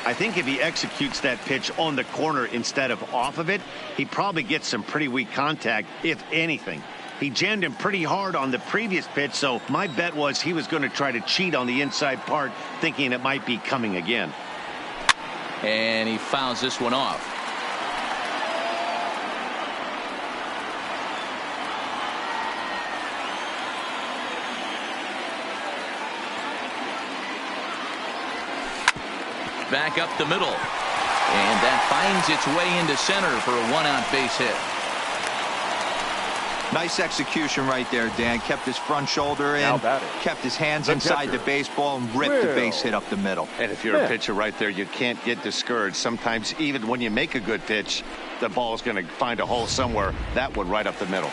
I think if he executes that pitch on the corner instead of off of it, he probably gets some pretty weak contact, if anything. He jammed him pretty hard on the previous pitch, so my bet was he was going to try to cheat on the inside part, thinking it might be coming again. And he fouls this one off. Back up the middle. And that finds its way into center for a 1-out base hit. Nice execution right there, Dan. Kept his front shoulder in, kept his hands inside the baseball, and ripped the base hit up the middle. And if you're a pitcher right there, you can't get discouraged. Sometimes even when you make a good pitch, the ball is going to find a hole somewhere. That one right up the middle.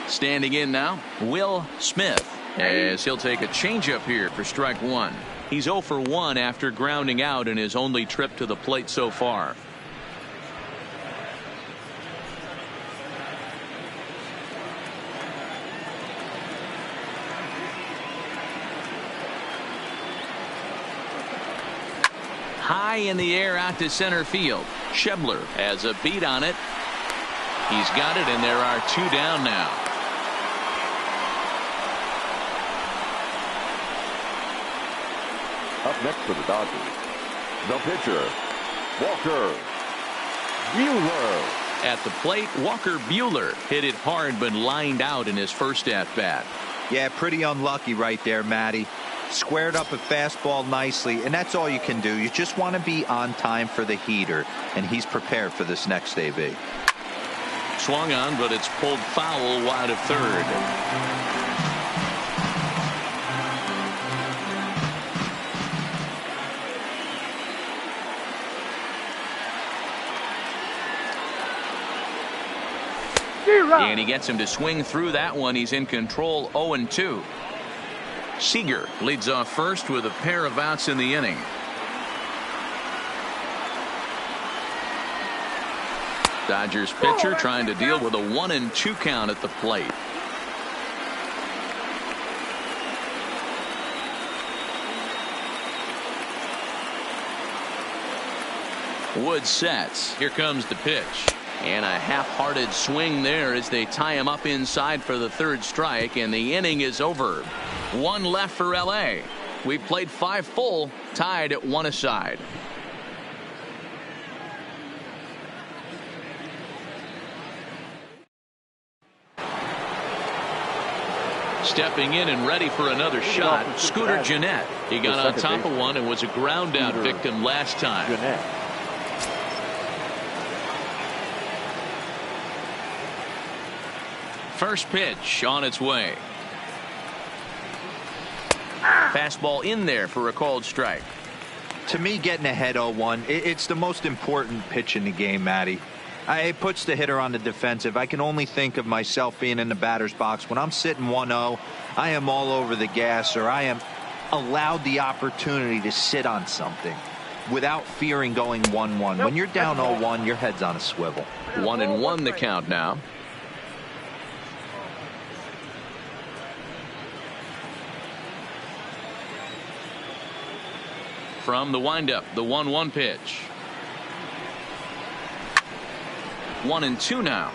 Standing in now, Will Smith, as he'll take a changeup here for strike 1. He's 0 for 1 after grounding out in his only trip to the plate so far. high in the air out to center field. Schebler has a beat on it. He's got it, and there are 2 down now. Up next for the Dodgers, the pitcher, Walker Buehler. At the plate, Walker Buehler hit it hard but lined out in his first at-bat. Yeah, pretty unlucky right there, Matty. Squared up a fastball nicely, and that's all you can do. You just want to be on time for the heater, and he's prepared for this next AB. Swung on, but it's pulled foul wide of third. And he gets him to swing through that one. He's in control, 0-2. Seager leads off first with a pair of outs in the inning. Dodgers pitcher trying to deal with a 1-2 count at the plate. Wood sets. Here comes the pitch. And a half-hearted swing there as they tie him up inside for the 3rd strike, and the inning is over. 1 left for L.A. We played 5 full, tied at 1 aside. Stepping in and ready for another shot, Scooter Gennett. He got on top of one and was a ground-out victim last time. First pitch on its way. Fastball in there for a called strike. To me, getting ahead 0-1, it's the most important pitch in the game, Matty. It puts the hitter on the defensive. I can only think of myself being in the batter's box. When I'm sitting 1-0, I am all over the gas, or I am allowed the opportunity to sit on something without fearing going 1-1. When you're down 0-1, your head's on a swivel. 1-1 the count now. From the windup, the 1-1 pitch. 1-2 now.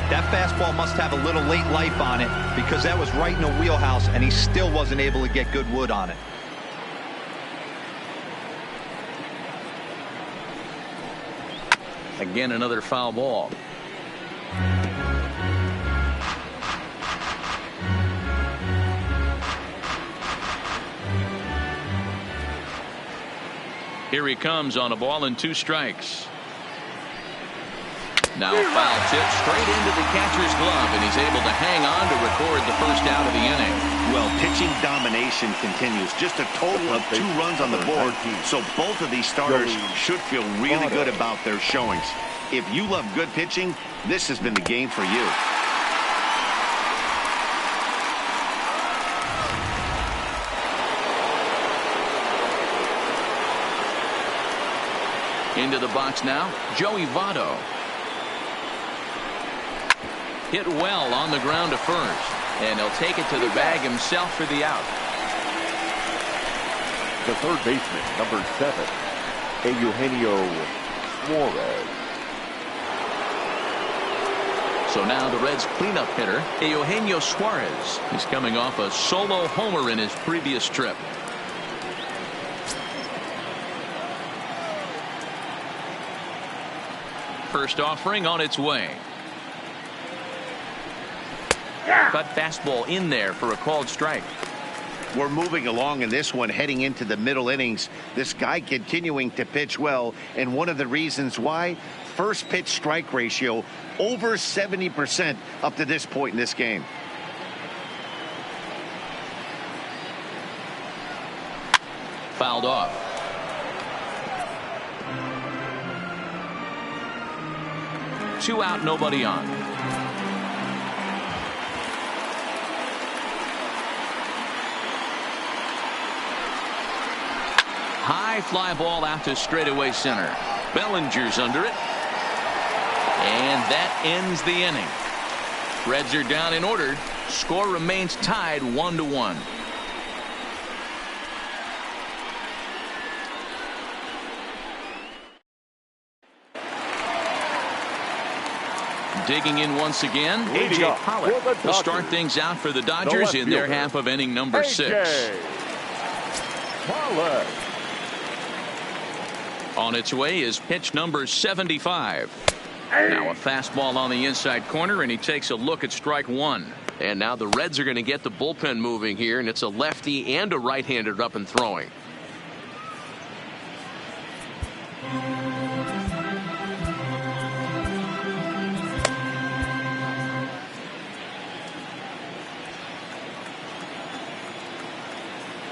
That fastball must have a little late life on it, because that was right in the wheelhouse, and he still wasn't able to get good wood on it. Again, another foul ball. Here he comes on a ball and 2 strikes. Now a foul tip straight into the catcher's glove, and he's able to hang on to record the first out of the inning. Well, pitching domination continues. Just a total of 2 runs on the board, so both of these starters should feel really good about their showings. If you love good pitching, this has been the game for you. Into the box now, Joey Votto. Hit well on the ground to first, and he'll take it to the bag himself for the out. The third baseman, number 7, Eugenio Suarez. So now the Reds' cleanup hitter, Eugenio Suarez. He's coming off a solo homer in his previous trip. First offering on its way. Cut fastball in there for a called strike. We're moving along in this one, heading into the middle innings. This guy continuing to pitch well, and one of the reasons why, first pitch strike ratio over 70% up to this point in this game. Fouled off. Two out, nobody on. High fly ball out to straightaway center. Bellinger's under it. And that ends the inning. Reds are down in order. Score remains tied 1-1. Digging in once again, Leading A.J. up Pollock for the will start Dodgers, things out for the the Dodgers left in their fielder, half of inning number 6. Pollock. On its way is pitch number 75. Now a fastball on the inside corner, and he takes a look at strike one. And now the Reds are going to get the bullpen moving here, and it's a lefty and a right-hander up and throwing.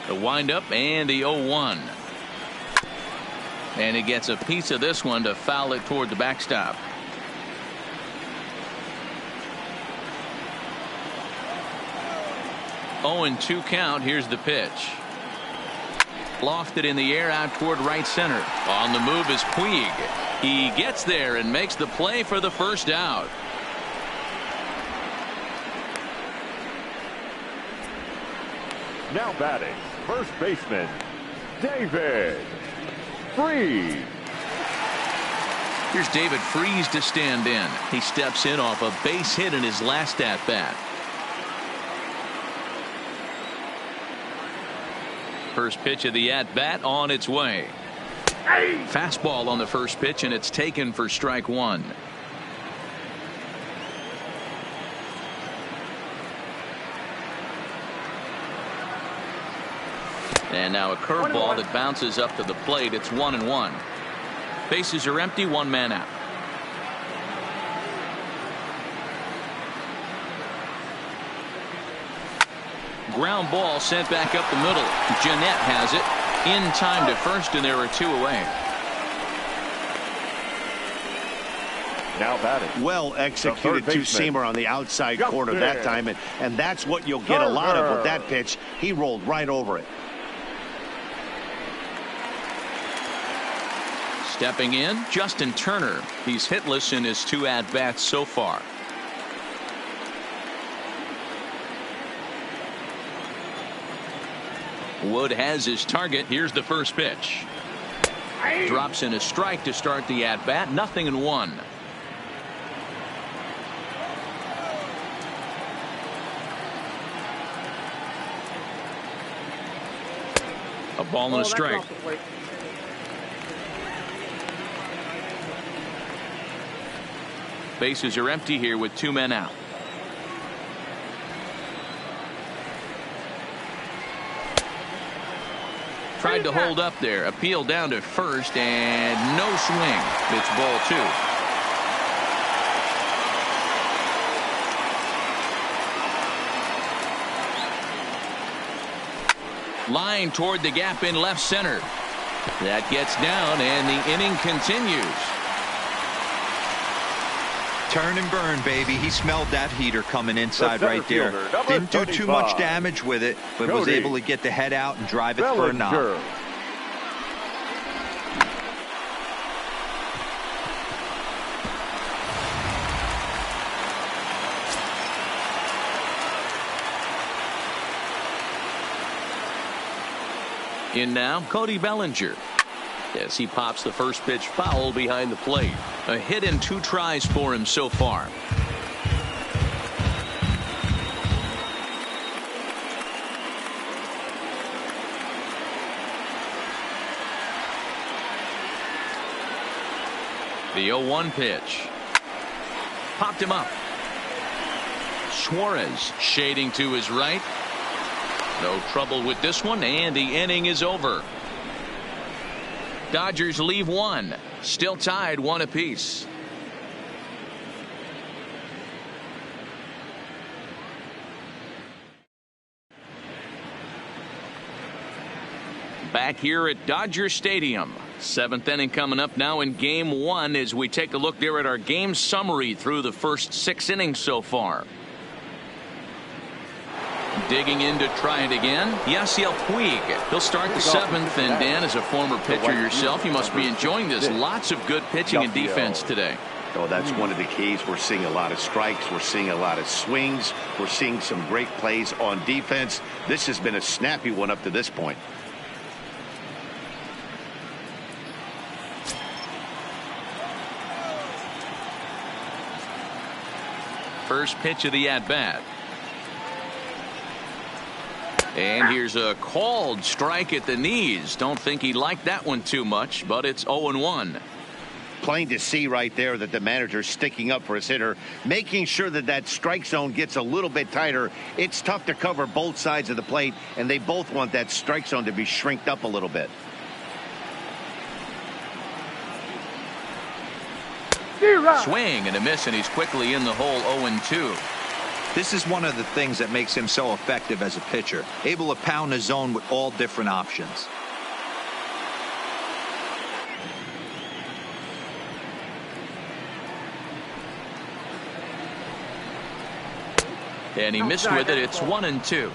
The windup and the 0-1. And he gets a piece of this one to foul it toward the backstop. Oh, and 2 count. Here's the pitch. Lofted in the air out toward right center. On the move is Puig. He gets there and makes the play for the first out. Now batting, first baseman, David Freese. Here's David Freese to stand in. He steps in off a base hit in his last at bat. First pitch of the at bat on its way. Fastball on the first pitch, and it's taken for strike one. And now a curveball that bounces up to the plate. It's 1-1. Bases are empty, 1 man out. Ground ball sent back up the middle. Jeanette has it in time to first, and there are 2 away. Now batting. Well executed two-seamer on the outside corner that time, and that's what you'll get a lot of with that pitch. He rolled right over it. Stepping in, Justin Turner. He's hitless in his 2 at-bats so far. Wood has his target. Here's the first pitch. Drops in a strike to start the at-bat. 0-1. A ball and a strike. Bases are empty here with 2 men out. Tried to hold up there. Appeal down to first, and no swing. It's ball 2. Line toward the gap in left center. That gets down, and the inning continues. Turn and burn, baby. He smelled that heater coming inside right there. Didn't do too much damage with it, but was able to get the head out and drive it for a knock. In now, Cody Bellinger. As he pops the first pitch foul behind the plate. A hit and 2 tries for him so far. The 0-1 pitch. Popped him up. Suarez shading to his right. No trouble with this one, and the inning is over. Dodgers leave 1. Still tied 1 apiece. Back here at Dodger Stadium. 7th inning coming up now in game 1 as we take a look there at our game summary through the first 6 innings so far. Digging in to try it again. Yasiel Puig. He'll start the 7th, and Dan, as a former pitcher yourself, you must be enjoying this. Lots of good pitching and defense today. Oh, that's one of the keys. We're seeing a lot of strikes. We're seeing a lot of swings. We're seeing some great plays on defense. This has been a snappy one up to this point. First pitch of the at-bat. And here's a called strike at the knees. Don't think he liked that one too much, but it's 0-1. Plain to see right there that the manager's sticking up for his hitter, making sure that that strike zone gets a little bit tighter. It's tough to cover both sides of the plate, and they both want that strike zone to be shrinked up a little bit. Swing and a miss, and he's quickly in the hole. 0-2. This is one of the things that makes him so effective as a pitcher, able to pound the zone with all different options. And he missed with it. It's 1-2.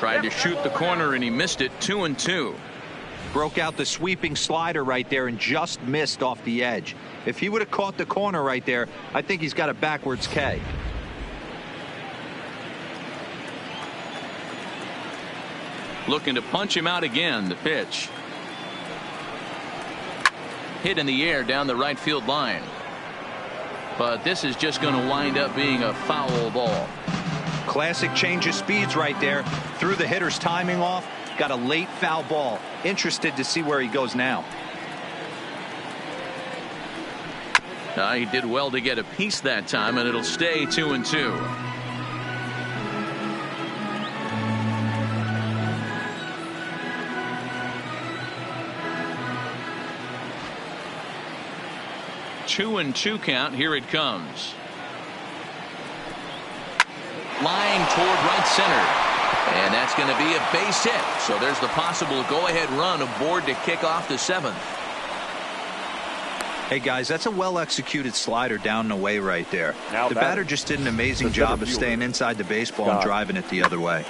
Tried to shoot the corner and he missed it. 2-2. Broke out the sweeping slider right there and just missed off the edge. If he would have caught the corner right there, I think he's got a backwards K. Looking to punch him out again. The pitch. Hit in the air down the right field line. But this is just going to wind up being a foul ball. Classic change of speeds right there. Threw the hitter's timing off. Got a late foul ball. Interested to see where he goes now. He did well to get a piece that time, and it'll stay 2-2. Two and two count. Here it comes. Line toward right center. And that's going to be a base hit. So there's the possible go-ahead run aboard to kick off the seventh. Hey, guys, that's a well-executed slider down and away right there. The batter just did an amazing job of staying inside the baseball and driving it the other way.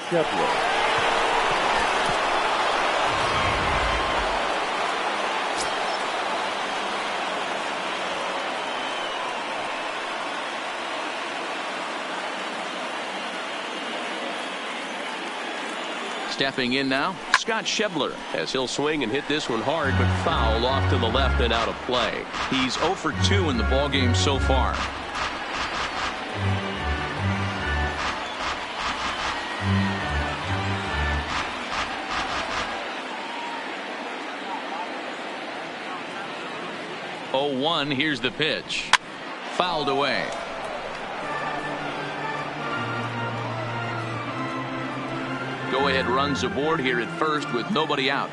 Stepping in now, Scott Schebler, as he'll swing and hit this one hard, but foul off to the left and out of play. He's 0 for 2 in the ballgame so far. Oh, 0-1, here's the pitch. Fouled away. Go-ahead runs aboard here at first with nobody out.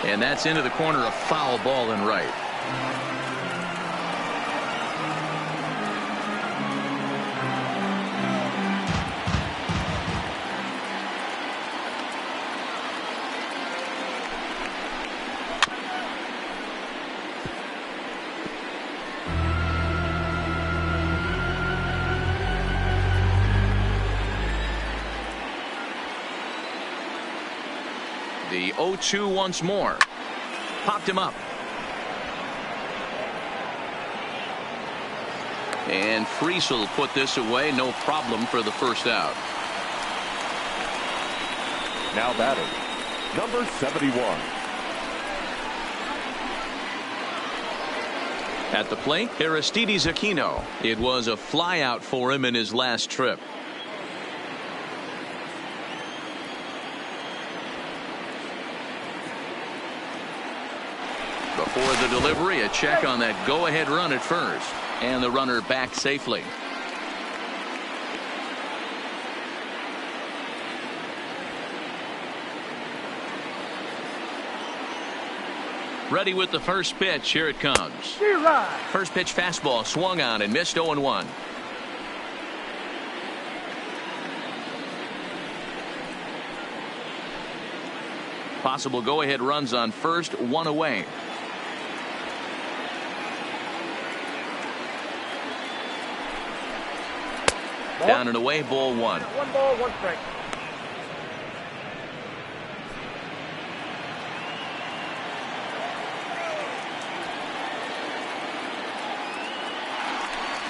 And that's into the corner, a foul ball and right. The 0-2 once more. Popped him up. And Freese will put this away. No problem for the first out. Now batting, number 71. At the plate, Aristides Aquino. It was a flyout for him in his last trip. Before the delivery, a check on that go-ahead run at first. And the runner back safely. Ready with the first pitch. Here it comes. First pitch fastball swung on and missed. 0-1. Possible go-ahead runs on first, one away. Down and away, ball one. 1 ball, 1 strike.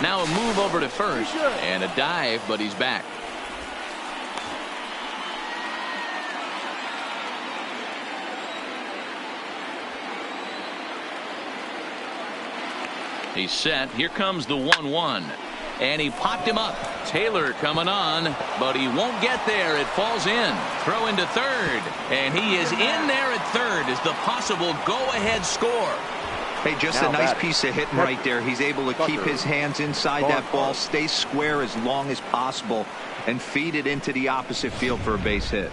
Now a move over to first and a dive, but he's back. He's set. Here comes the 1-1. And he popped him up. Taylor coming on, but he won't get there. It falls in. Throw into third. And he is in there at third as the possible go-ahead score. Hey, just a nice piece of hitting right there. He's able to keep his hands inside that ball, stay square as long as possible, and feed it into the opposite field for a base hit.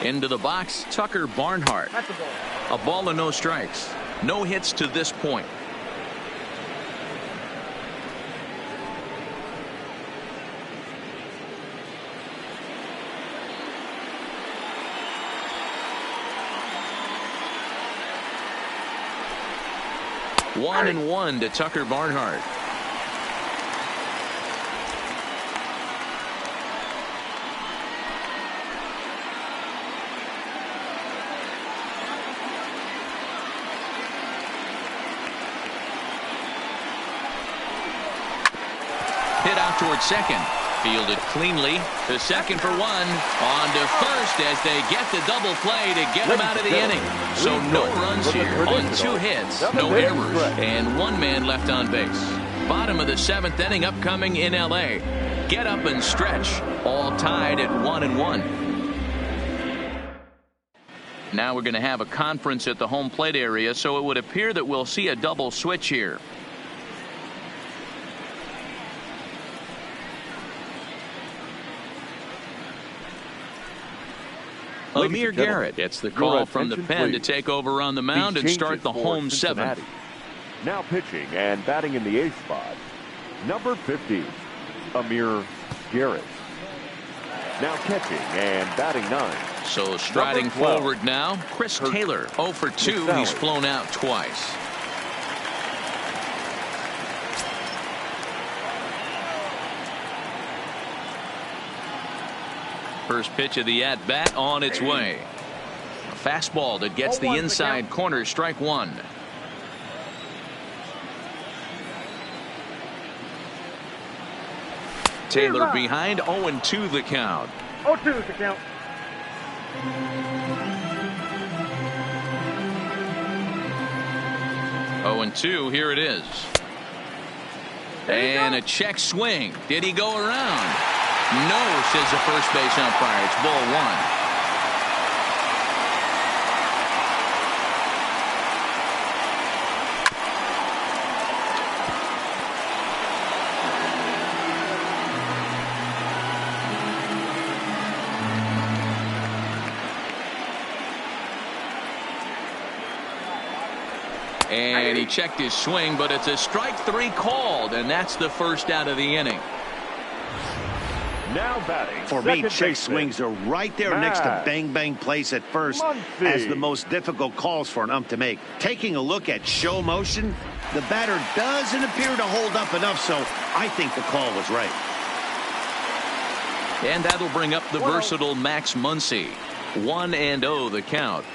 Into the box, Tucker Barnhart. A ball and no strikes. No hits to this point. One and one to Tucker Barnhart. Hit out towards second. Fielded cleanly. To second for one. On to first as they get the double play to get him out of the inning. So no runs here on 2 hits. No errors. And 1 man left on base. Bottom of the 7th inning upcoming in L.A. Get up and stretch. All tied at 1-1. Now we're going to have a conference at the home plate area, so it would appear that we'll see a double switch here. Amir Garrett gets the call from the pen to take over on the mound and start the home 7th. Now pitching and batting in the 8th spot, number 50, Amir Garrett. Now catching and batting 9. So striding forward now, Chris Taylor. 0 for 2. He's flown out twice. First pitch of the at-bat on its way. A fastball that gets the inside corner, strike 1. Taylor behind, 0-2 the count. 0-2 the count. Oh, and 2, here it is. And a check swing. Did he go around? No, says the first base umpire. It's ball 1. And he checked his swing, but it's a strike 3 called, and that's the first out of the inning. Now batting. For me, check swings are right there next to bang bang plays at first as the most difficult calls for an ump to make. Taking a look at show motion, the batter doesn't appear to hold up enough, so I think the call was right. And that'll bring up the versatile Max Muncy. 1-0 the count.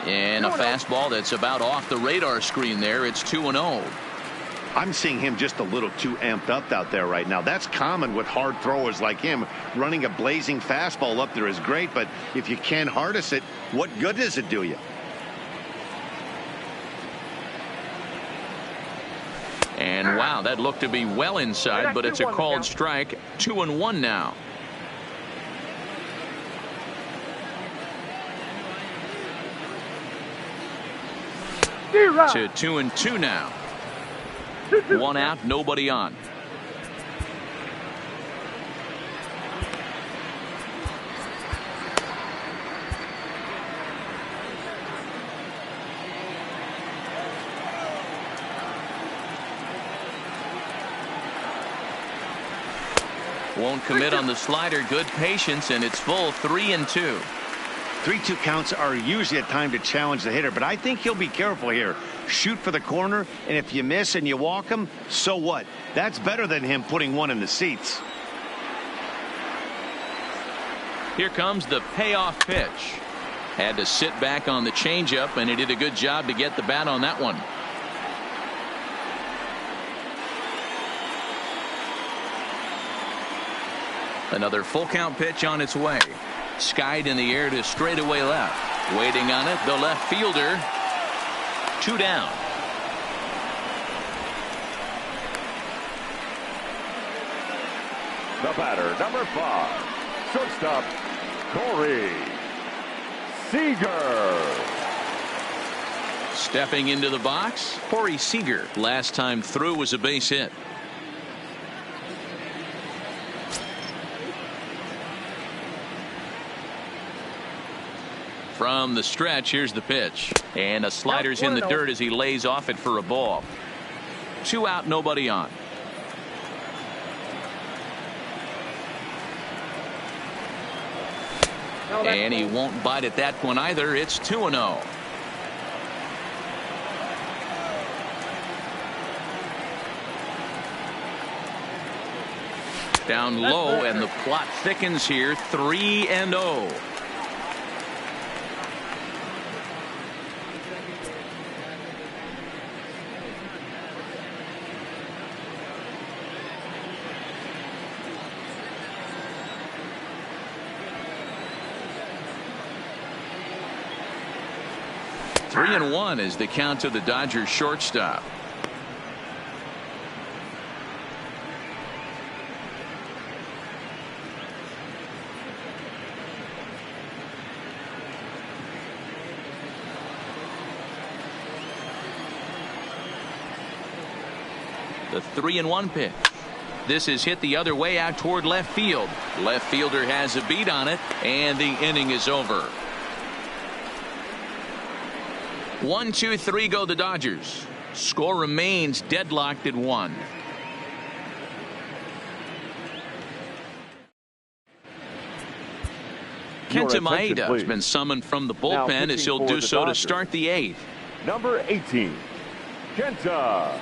And a fastball that's about off the radar screen there. It's 2-0. I'm seeing him just a little too amped up out there right now. That's common with hard throwers like him. Running a blazing fastball up there is great, but if you can't harness it, what good does it do you? And wow, that looked to be well inside, but it's a called strike. 2-1 now. To 2-2 now. 1 out, nobody on. Won't commit on the slider. Good patience, and it's full 3-2. 3-2 counts are usually a time to challenge the hitter, but I think he'll be careful here. Shoot for the corner, and if you miss and you walk him, so what? That's better than him putting one in the seats. Here comes the payoff pitch. Had to sit back on the changeup, and he did a good job to get the bat on that one. Another full count pitch on its way. Skied in the air to straightaway left. Waiting on it, the left fielder. 2 down. The batter, number 5, shortstop, Corey Seager. Stepping into the box, Corey Seager. Last time through was a base hit. From the stretch, here's the pitch. And a slider's in the dirt as he lays off it for a ball. 2 out, nobody on. And he won't bite at that one either. It's 2-0. Down low, and the plot thickens here. 3-0. Three and 1 is the count to the Dodgers shortstop. The 3-1 pitch. This is hit the other way out toward left field. Left fielder has a beat on it, and the inning is over. 1, 2, 3 go the Dodgers. Score remains deadlocked at 1. Kenta Maeda has been summoned from the bullpen as he'll do so to start the 8th. Number 18, Kenta.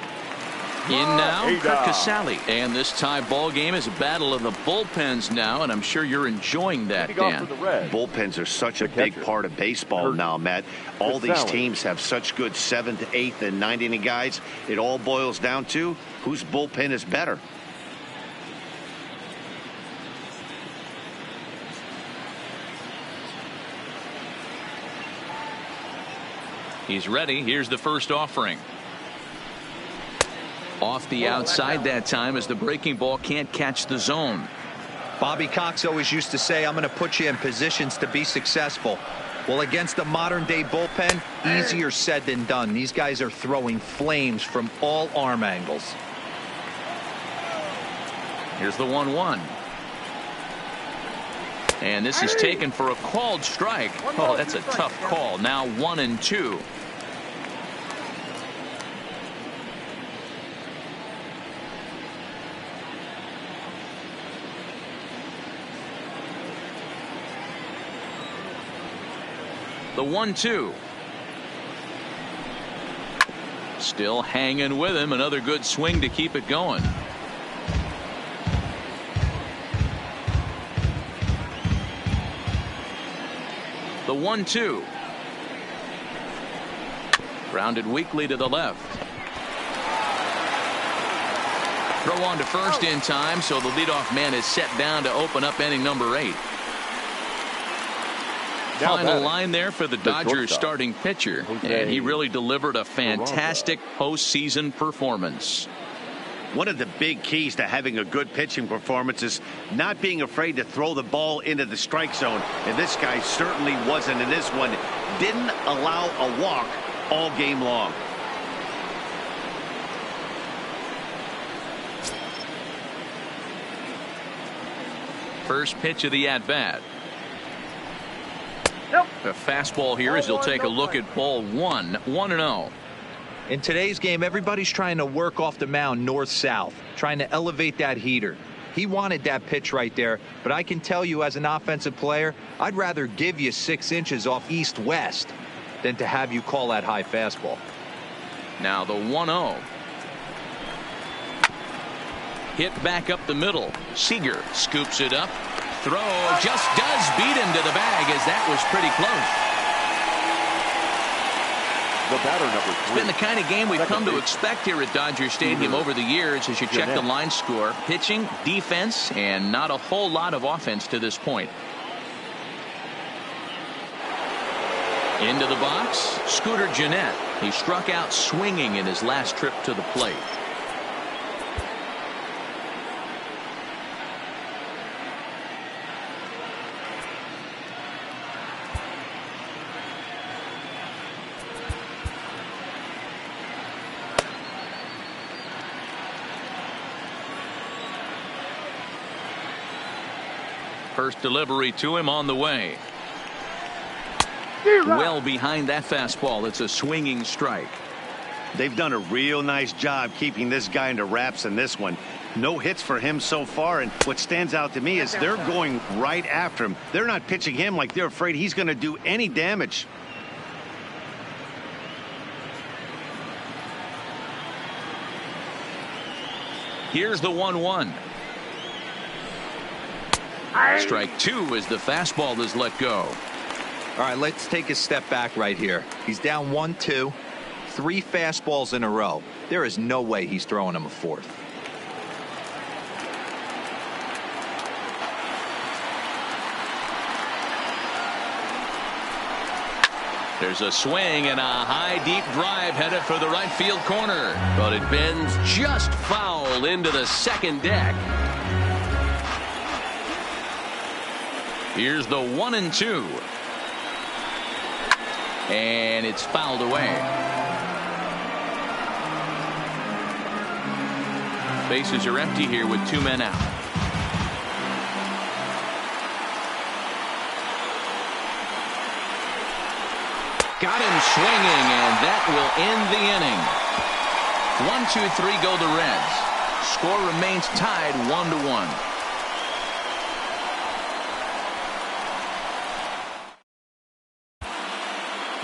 In now, Kurt Casale. And this tie ball game is a battle of the bullpens now, and I'm sure you're enjoying that, Dan. Bullpens are such a big part of baseball now, Matt. All these teams have such good 7th, 8th, and 9th inning guys. It all boils down to whose bullpen is better. He's ready. Here's the first offering. Off the outside that time as the breaking ball can't catch the zone. Bobby Cox always used to say, I'm going to put you in positions to be successful. Well, against the modern day bullpen, easier said than done. These guys are throwing flames from all arm angles. Here's the 1-1. And this is taken for a called strike. Oh, that's a tough call. Now 1-2. The 1-2. Still hanging with him. Another good swing to keep it going. The 1-2. Grounded weakly to the left. Throw on to first in time, so the leadoff man is set down to open up inning number 8. Final line there for the Dodgers starting pitcher, and he really delivered a fantastic postseason performance. One of the big keys to having a good pitching performance is not being afraid to throw the ball into the strike zone, and this guy certainly wasn't in this one. Didn't allow a walk all game long. First pitch of the at-bat. A fastball here as he'll take a look at ball 1. 1-0. In today's game, everybody's trying to work off the mound north-south, trying to elevate that heater. He wanted that pitch right there, but I can tell you as an offensive player, I'd rather give you 6 inches off east-west than to have you call that high fastball. Now the 1-0. Hit back up the middle. Seager scoops it up. Throw just does beat him to the bag, as that was pretty close. The batter, number 3. It's been the kind of game we've come to expect here at Dodger Stadium over the years as you check the line score. Pitching, defense, and not a whole lot of offense to this point. Into the box, Scooter Gennett. He struck out swinging in his last trip to the plate. First delivery to him on the way. Well behind that fastball. It's a swinging strike. They've done a real nice job keeping this guy into wraps in this one. No hits for him so far, and what stands out to me is they're going right after him. They're not pitching him like they're afraid he's going to do any damage. Here's the 1-1. Strike 2 as the fastball is let go. All right, let's take a step back right here. He's down 1-2, 3 fastballs in a row. There is no way he's throwing him a 4th. There's a swing and a high deep drive headed for the right field corner, but it bends just foul into the second deck. Here's the 1-2. And it's fouled away. Bases are empty here with 2 men out. Got him swinging, and that will end the inning. 1-2-3 go the Reds. Score remains tied 1-1.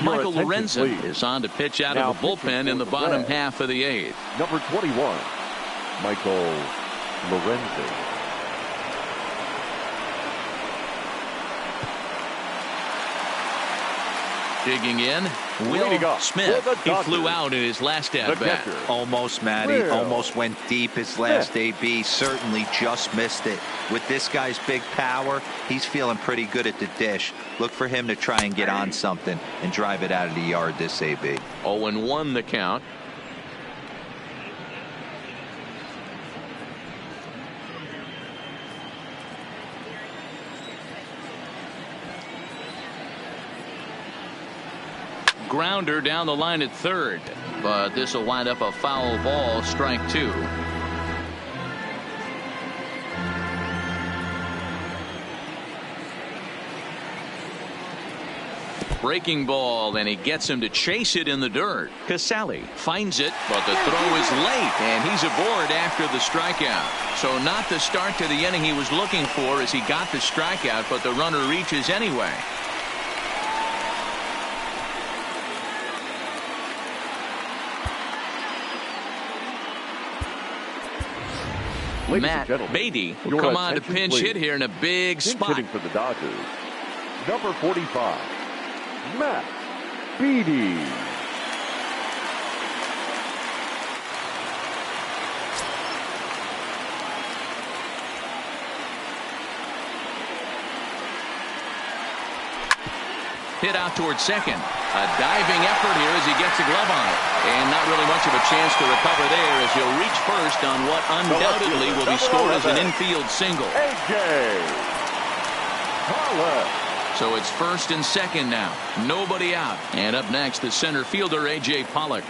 Michael Lorenzen is on to pitch out of the bullpen in the bottom half of the 8th. Number 21, Michael Lorenzen. Digging in, Will Smith. He flew out in his last at-bat. Almost, Matty. Almost went deep his last AB. Certainly just missed it. With this guy's big power, he's feeling pretty good at the dish. Look for him to try and get on something and drive it out of the yard this AB. 0-1 the count. Grounder down the line at third, but this will wind up a foul ball, strike 2. Breaking ball, and he gets him to chase it in the dirt. Casale finds it, but the throw is late, and he's aboard after the strikeout. So not the start to the inning he was looking for as he got the strikeout, but the runner reaches anyway. Matt Beatty will come on to pinch hit here in a big spot. Hitting for the Dodgers, number 45, Matt Beatty. Hit out towards second. A diving effort here as he gets a glove on it. And not really much of a chance to recover there as he'll reach first on what undoubtedly will be scored as an infield single. So it's first and second now. Nobody out. And up next, the center fielder, A.J. Pollock.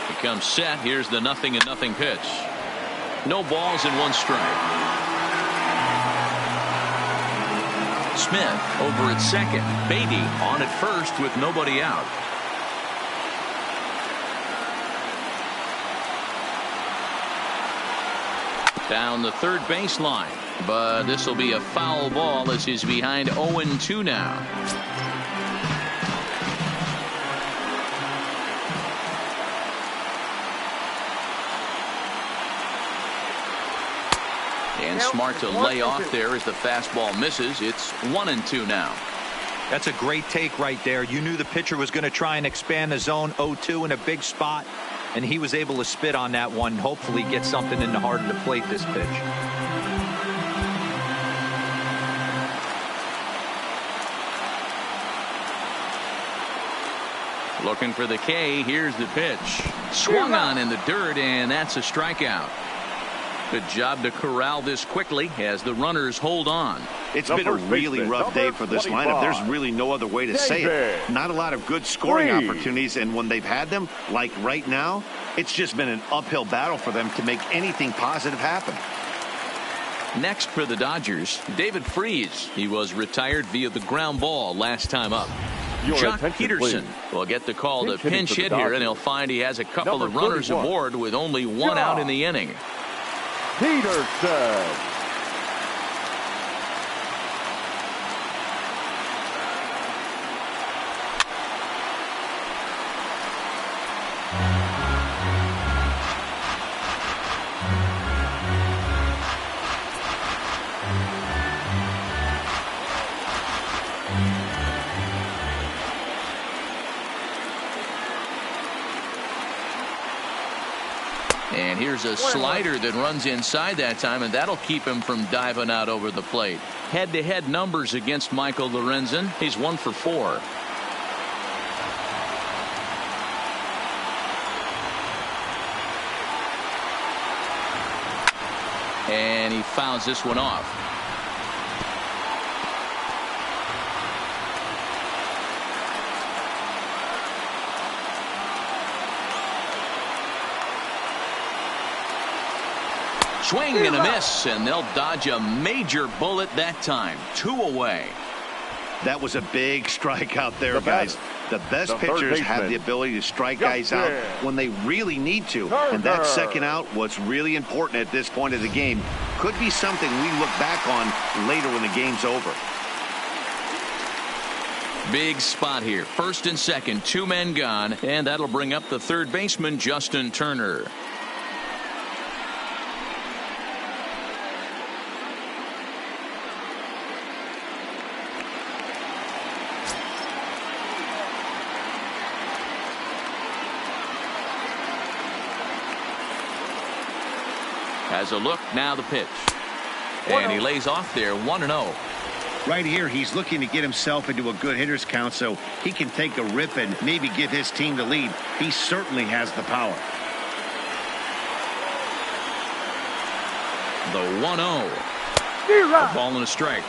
He comes set. Here's the 0-0 pitch. No balls and 1 strike. Smith over at second. Beatty on at first with nobody out. Down the third baseline, but this will be a foul ball as he's behind 0-2 now. And smart to lay off there as the fastball misses. It's 1-2 now. That's a great take right there. You knew the pitcher was going to try and expand the zone 0-2 in a big spot, and he was able to spit on that one. Hopefully get something in the heart of the plate this pitch. Looking for the K. Here's the pitch. Swung on in the dirt, and that's a strikeout. Good job to corral this quickly as the runners hold on. It's been a really rough day for this lineup. There's really no other way to say it. Not a lot of good scoring opportunities, and when they've had them, like right now, it's just been an uphill battle for them to make anything positive happen. Next for the Dodgers, David Freese. He was retired via the ground ball last time up. Jock Peterson will get the call to pinch hit here, and he'll find he has a couple of runners aboard with only one out in the inning. Peterson. And here's a slider that runs inside that time, and that'll keep him from diving out over the plate. Head-to-head numbers against Michael Lorenzen. He's 1 for 4. And he fouls this one off. Swing and a miss, and they'll dodge a major bullet that time. 2 away. That was a big strikeout there, guys. The best pitchers have the ability to strike guys out when they really need to. And that second out was really important at this point of the game. Could be something we look back on later when the game's over. Big spot here. First and second, 2 men gone, and that'll bring up the third baseman, Justin Turner. Has a look, now the pitch. And he lays off there, 1-0. Right here, he's looking to get himself into a good hitter's count so he can take a rip and maybe give his team the lead. He certainly has the power. The 1-0. A ball and a strike.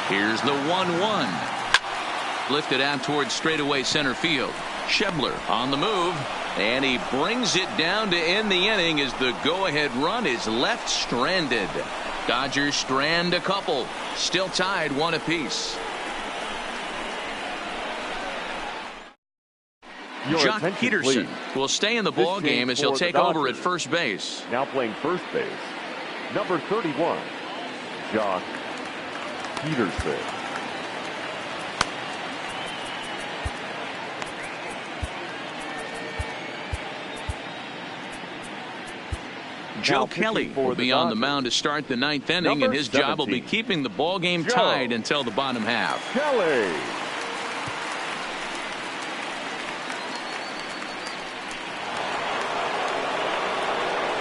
Here's the 1-1. Lifted out towards straightaway center field. Schebler on the move, and he brings it down to end the inning as the go-ahead run is left stranded. Dodgers strand a couple. Still tied 1 apiece. Jock Peterson will stay in the ball game as he'll take over at first base. Now playing first base, number 31, Jock Peterson. Joe Kelly will be on the mound to start the 9th inning, and his job will be keeping the ball game tied until the bottom half. Kelly.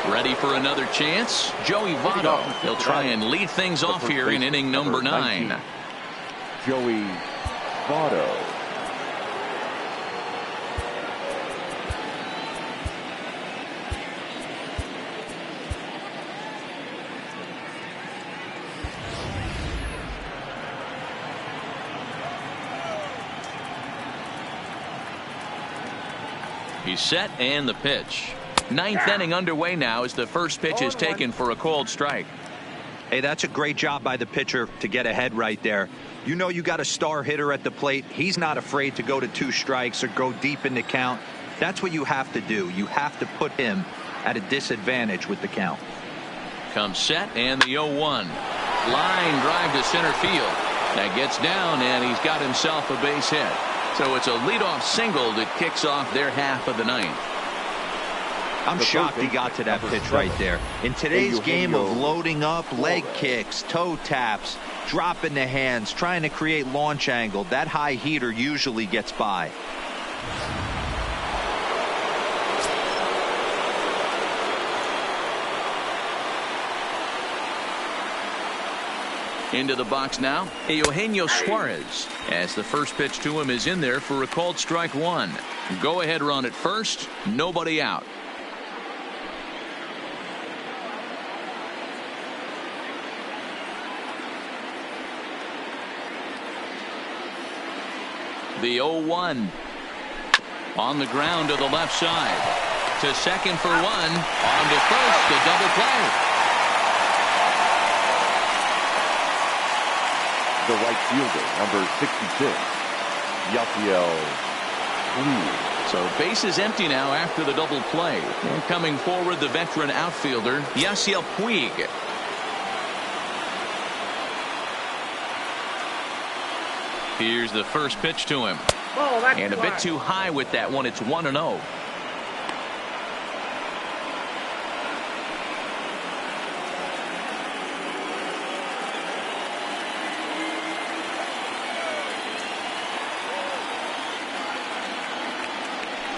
Ready for another chance? Joey Votto. He'll try and lead things off here in inning number 9. Joey Votto. He's set and the pitch. Ninth inning underway now as the first pitch is taken for a called strike. Hey, that's a great job by the pitcher to get ahead right there. You know you got a star hitter at the plate. He's not afraid to go to 2 strikes or go deep in the count. That's what you have to do. You have to put him at a disadvantage with the count. Comes set and the 0-1. Line drive to center field. That gets down and he's got himself a base hit. So it's a leadoff single that kicks off their half of the ninth. I'm shocked he got to that pitch right there. In today's game of loading up, leg kicks, toe taps, dropping the hands, trying to create launch angle, that high heater usually gets by. Into the box now, Eugenio Suarez, as the first pitch to him is in there for a called strike 1. Go ahead run at first, nobody out. The 0-1 on the ground to the left side. To second for 1. On to first, a double play. The right fielder, number 66, Yasiel Puig. So base is empty now after the double play. And coming forward, the veteran outfielder, Yasiel Puig. Here's the first pitch to him. And a bit too high with that one. It's 1-0.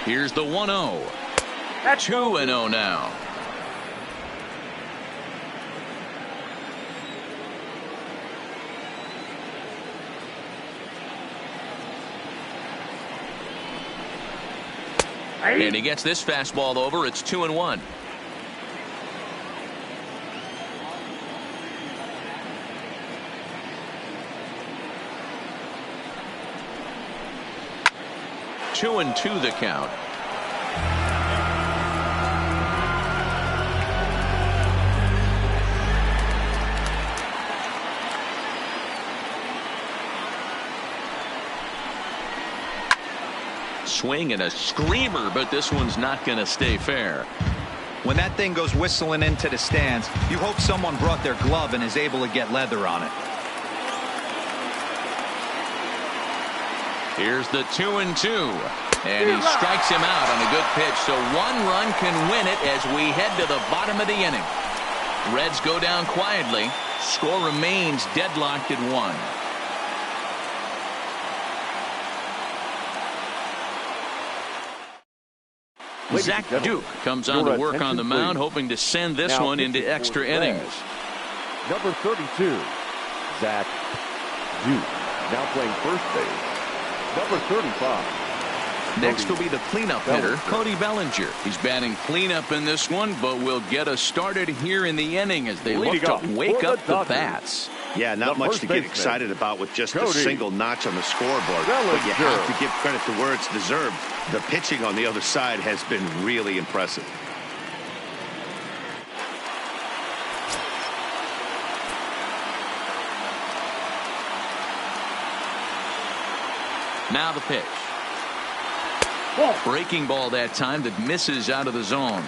Here's the 1-0. 2-0 now. And he gets this fastball over. It's 2-1. Two and 2 the count. Swing and a screamer, but this one's not going to stay fair. When that thing goes whistling into the stands, you hope someone brought their glove and is able to get leather on it. Here's the 2-2, and he strikes him out on a good pitch. So 1 run can win it as we head to the bottom of the inning. Reds go down quietly. Score remains deadlocked at 1. Zach Duke comes on to work on the mound, hoping to send this one into extra innings. Number 32, Zach Duke, now playing first base. Number 35. Next will be the cleanup hitter, Cody Bellinger. He's batting cleanup in this one, but will get us started here in the inning as they look to wake up the bats. Yeah, not much to get excited about with just a single notch on the scoreboard. But you have to give credit to where it's deserved. The pitching on the other side has been really impressive. Now the pitch. Breaking ball that time that misses out of the zone.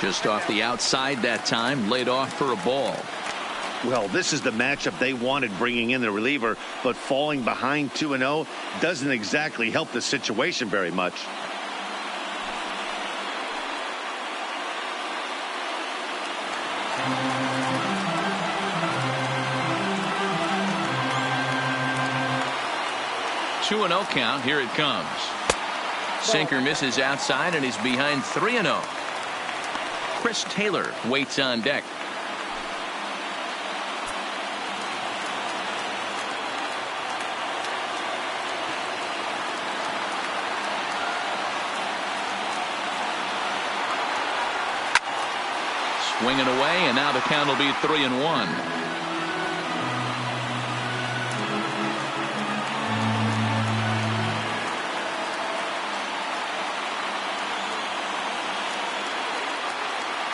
Just off the outside that time, laid off for a ball. Well, this is the matchup they wanted, bringing in the reliever, but falling behind 2-0 doesn't exactly help the situation very much. Two and 0 count. Here it comes. Sinker misses outside, and he's behind 3-0. Chris Taylor waits on deck. Swinging away, and now the count will be 3-1.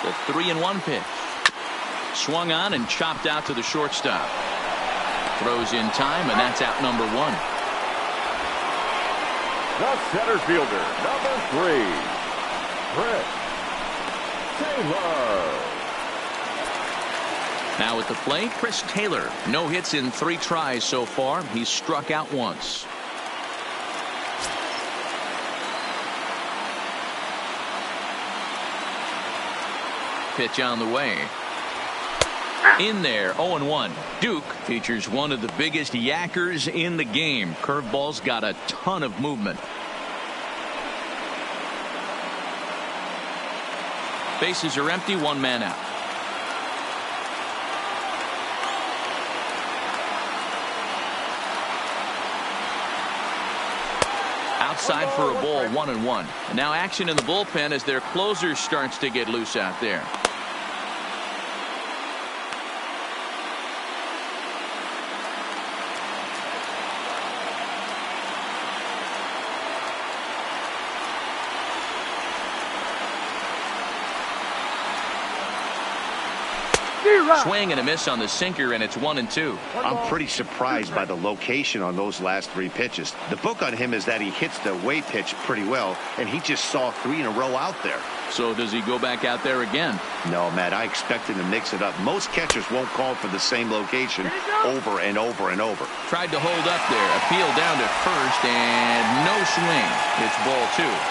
The 3-1 pitch. Swung on and chopped out to the shortstop. Throws in time, and that's out number 1. The center fielder, number 3, Chris Taylor. Now at the plate, Chris Taylor. No hits in 3 tries so far. He's struck out once. Pitch on the way. In there, 0-1. Duke features one of the biggest yackers in the game. Curveball's got a ton of movement. Bases are empty, 1 man out. Outside for a ball, 1-1. And now action in the bullpen as their closer starts to get loose out there. Swing and a miss on the sinker, and it's 1-2. I'm pretty surprised by the location on those last 3 pitches. The book on him is that he hits the away pitch pretty well, and he just saw 3 in a row out there. So does he go back out there again? No, Matt, I expect him to mix it up. Most catchers won't call for the same location over and over and over. Tried to hold up there. Appeal down to first, and no swing. It's ball 2.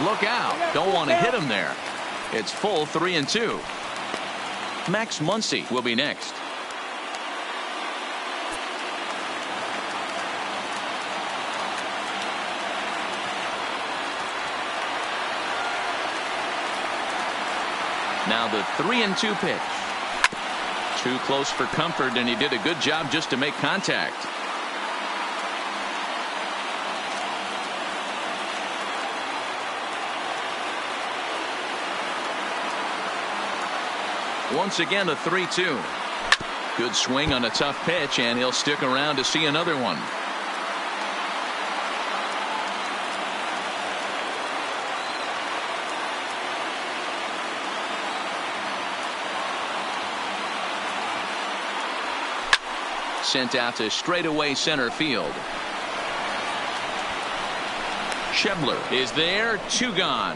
Look out. Don't want to hit him there. It's full 3-2. Max Muncy will be next. Now the 3-2 pitch. Too close for comfort, and he did a good job just to make contact. Once again, a 3-2. Good swing on a tough pitch, and he'll stick around to see another one. Sent out to straightaway center field. Schebler is there, 2 gone.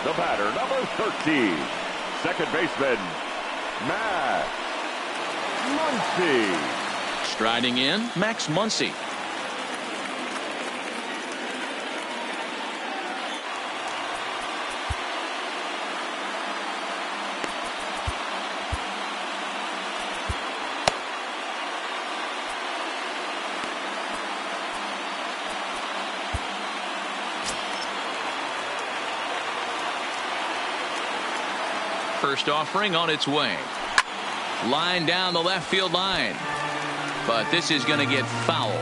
The batter, number 13, second baseman, Max Muncy. Striding in, Max Muncy. First offering on its way. Line down the left field line. But this is going to get foul.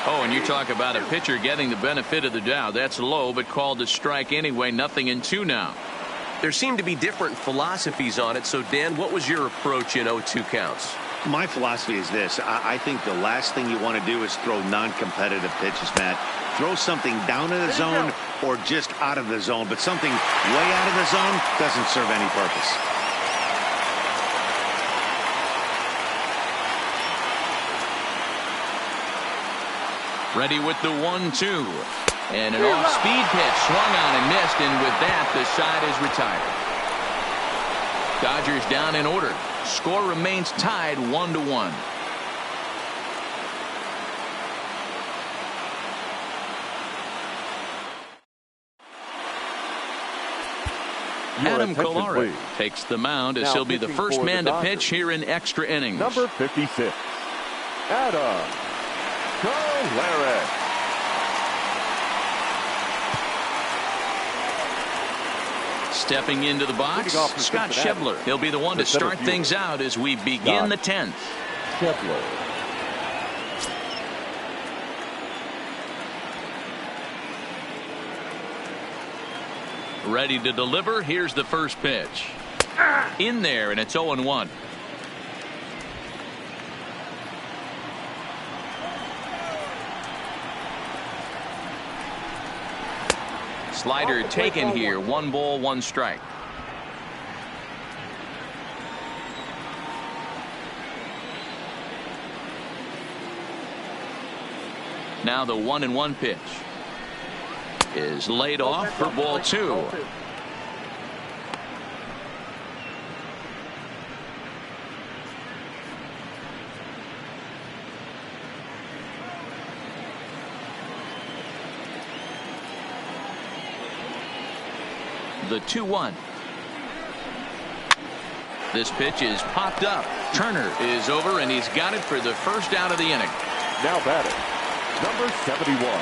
Oh, and you talk about a pitcher getting the benefit of the doubt. That's low, but called a strike anyway. 0-2 now. There seem to be different philosophies on it. So, Dan, what was your approach in 0-2 counts? My philosophy is this. I think the last thing you want to do is throw non-competitive pitches, Matt. Throw something down in the zone or just out of the zone, but something way out of the zone doesn't serve any purpose. Ready with the 1-2. And an off-speed pitch swung on and missed, and with that, the side is retired. Dodgers down in order. Score remains tied 1-1. Adam Kolarek takes the mound as he'll be the first man to pitch here in extra innings. Number 56, Adam Collares. Stepping into the box, Scott Schebler. He'll be the one to start things out as we begin the 10th. Schebler. Ready to deliver. Here's the first pitch. In there, and it's 0-1. Slider taken here. 1 ball, 1 strike. Now the 1-1 pitch is laid off for ball 2. The 2-1. This pitch is popped up. Turner is over, and he's got it for the first out of the inning. Now batting, number 71.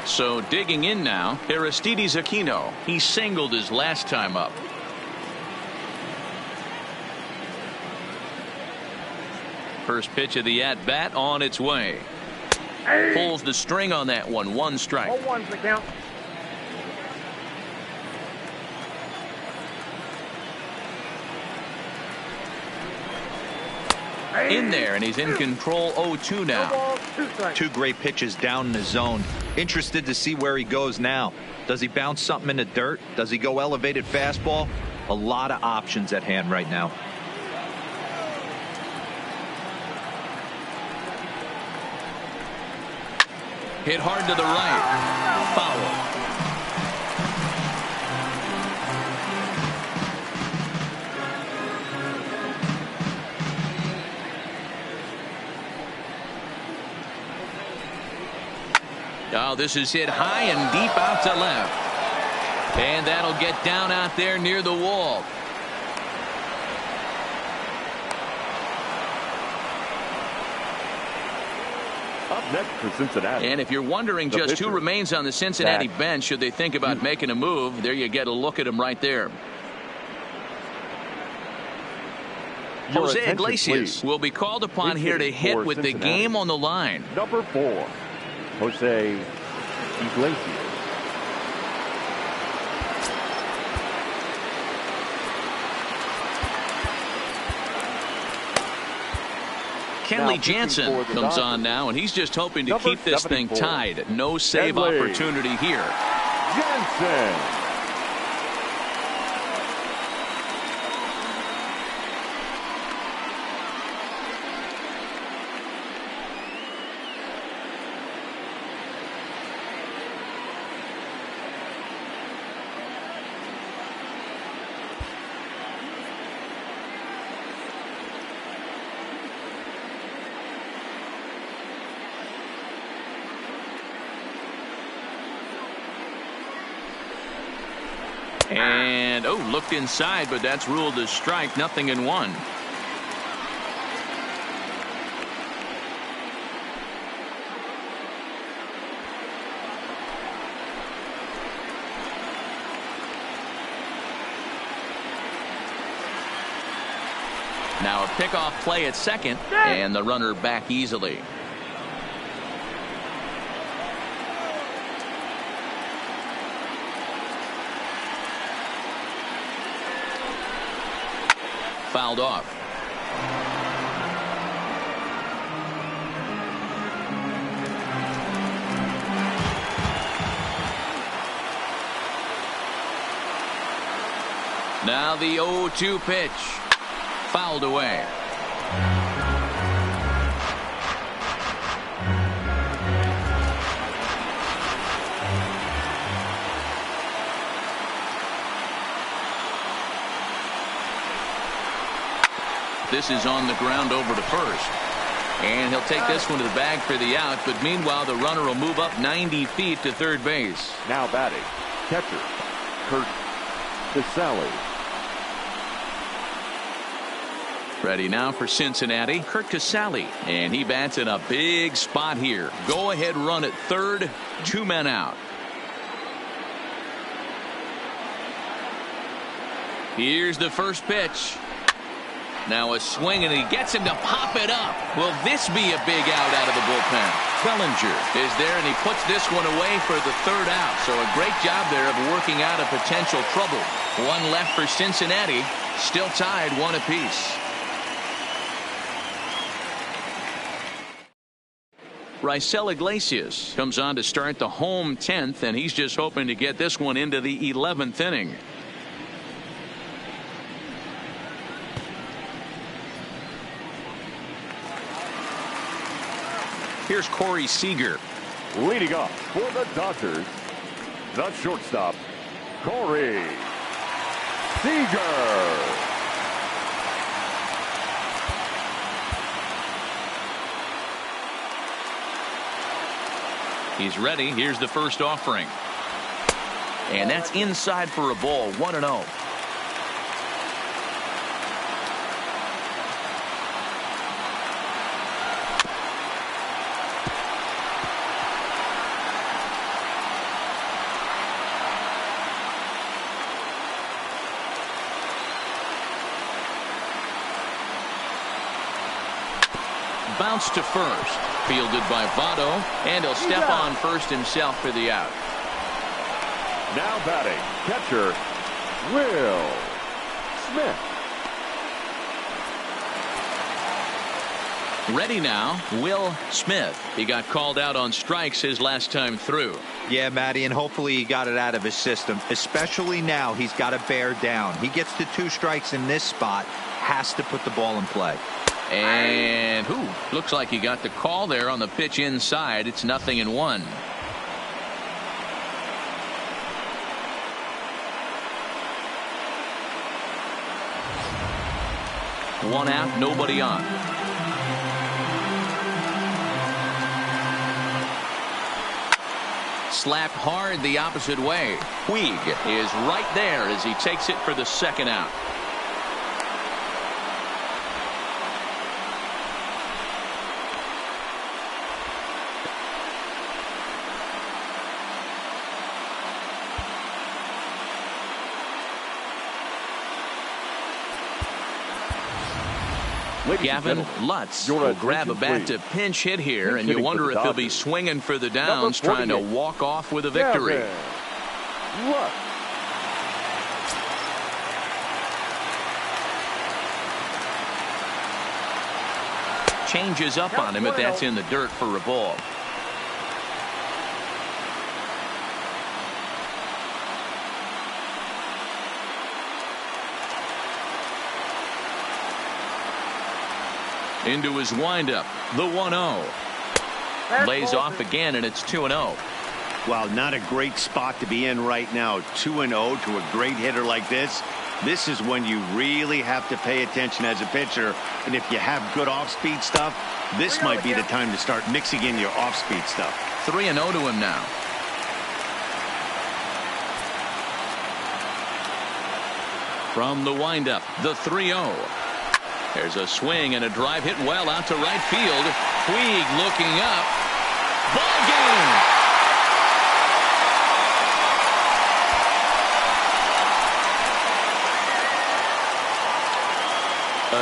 So digging in now, Aristides Aquino. He singled his last time up. First pitch of the at-bat on its way. Pulls the string on that one. 1 strike. 0-1's the count. In there, and he's in control. 0-2 now. 2 great pitches down in the zone. Interested to see where he goes now. Does he bounce something in the dirt? Does he go elevated fastball? A lot of options at hand right now. Hit hard to the right. Foul. Oh, this is hit high and deep out to left. And that'll get down out there near the wall. Up next for Cincinnati. And if you're wondering just who remains on the Cincinnati bench, should they think about making a move, there you get a look at him right there. Jose Iglesias will be called upon here to hit with the game on the line. Number 4, Jose Iglesias. Kenley Jansen comes on now, and he's just hoping to keep this thing tied. No save opportunity here. Jansen. And, oh, looked inside, but that's ruled a strike. 0-1. Now a pickoff play at second, and the runner back easily. Fouled off. Now the 0-2 pitch. Fouled away. This is on the ground over to first. And he'll take this one to the bag for the out. But meanwhile, the runner will move up 90 feet to third base. Now batting, catcher, Kurt Casale. Ready now for Cincinnati, Kurt Casale, and he bats in a big spot here. Go ahead run at third, 2 men out. Here's the first pitch. Now a swing, and he gets him to pop it up. Will this be a big out of the bullpen? Bellinger is there, and he puts this one away for the third out. So a great job there of working out a potential trouble. One left for Cincinnati, still tied 1 apiece. Raisel Iglesias comes on to start the home 10th, and he's just hoping to get this one into the 11th inning. Here's Corey Seager. Leading off for the Dodgers, the shortstop, Corey Seager. He's ready. Here's the first offering. And that's inside for a ball. 1-0. Bounce to first. Fielded by Votto, and he'll step on first himself for the out. Now batting, catcher, Will Smith. Ready now, Will Smith. He got called out on strikes his last time through. Yeah, Matty, and hopefully he got it out of his system. Especially now, he's got to bear down. He gets to 2 strikes in this spot, has to put the ball in play. And looks like he got the call there on the pitch inside. It's 0-1. One out, nobody on. Slapped hard the opposite way. Puig is right there as he takes it for the second out. Gavin Lutz will grab a bat to pinch hit here, and you wonder if he'll be swinging for the downs, trying to walk off with a victory. Changes up on him if that's in the dirt for a ball. Into his windup, the 1-0. Lays off again, and it's 2-0. Wow, not a great spot to be in right now. 2-0 to a great hitter like this. This is when you really have to pay attention as a pitcher. And if you have good off-speed stuff, this might be the time to start mixing in your off-speed stuff. 3-0 to him now. From the windup, the 3-0. There's a swing and a drive hit well out to right field. Puig looking up. Ball game.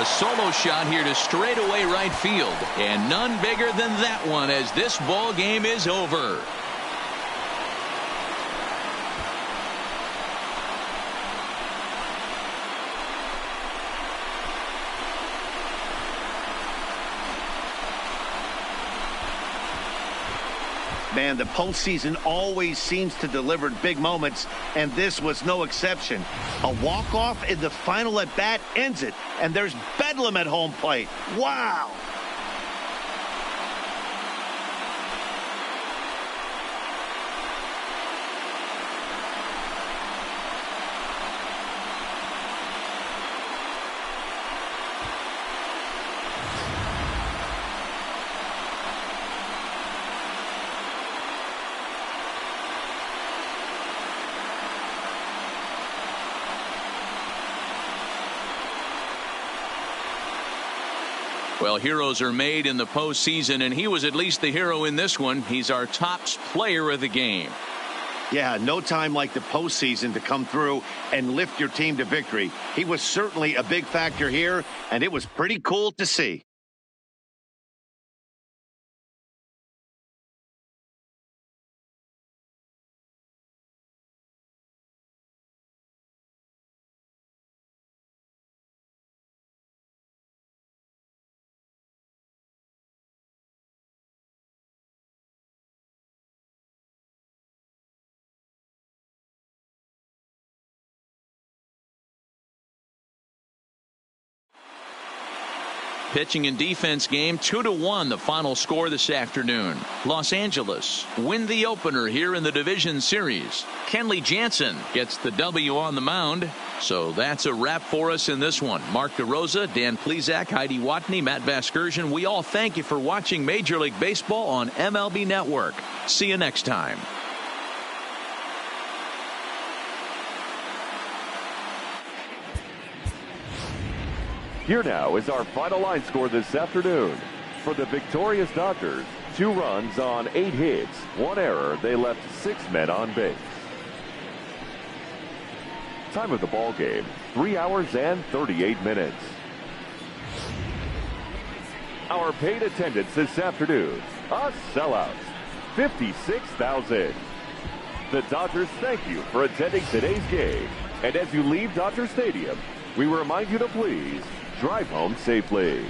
A solo shot here to straightaway right field, and none bigger than that one as this ball game is over. Man, the postseason always seems to deliver big moments, and this was no exception. A walk-off in the final at-bat ends it, and there's bedlam at home plate. Wow! Well, heroes are made in the postseason, and he was at least the hero in this one. He's our top player of the game. Yeah, no time like the postseason to come through and lift your team to victory. He was certainly a big factor here, and it was pretty cool to see. Pitching and defense game 2-1 the final score this afternoon. Los Angeles win the opener here in the division series. Kenley Jansen gets the W on the mound. So that's a wrap for us in this one. Mark DeRosa, Dan Plesac, Heidi Watney, Matt Vasgersian. We all thank you for watching Major League Baseball on MLB Network. See you next time. Here now is our final line score this afternoon. For the victorious Dodgers, 2 runs on 8 hits, 1 error. They left 6 men on base. Time of the ball game, 3 hours and 38 minutes. Our paid attendance this afternoon, a sellout, 56,000. The Dodgers thank you for attending today's game. And as you leave Dodger Stadium, we remind you to please drive home safely.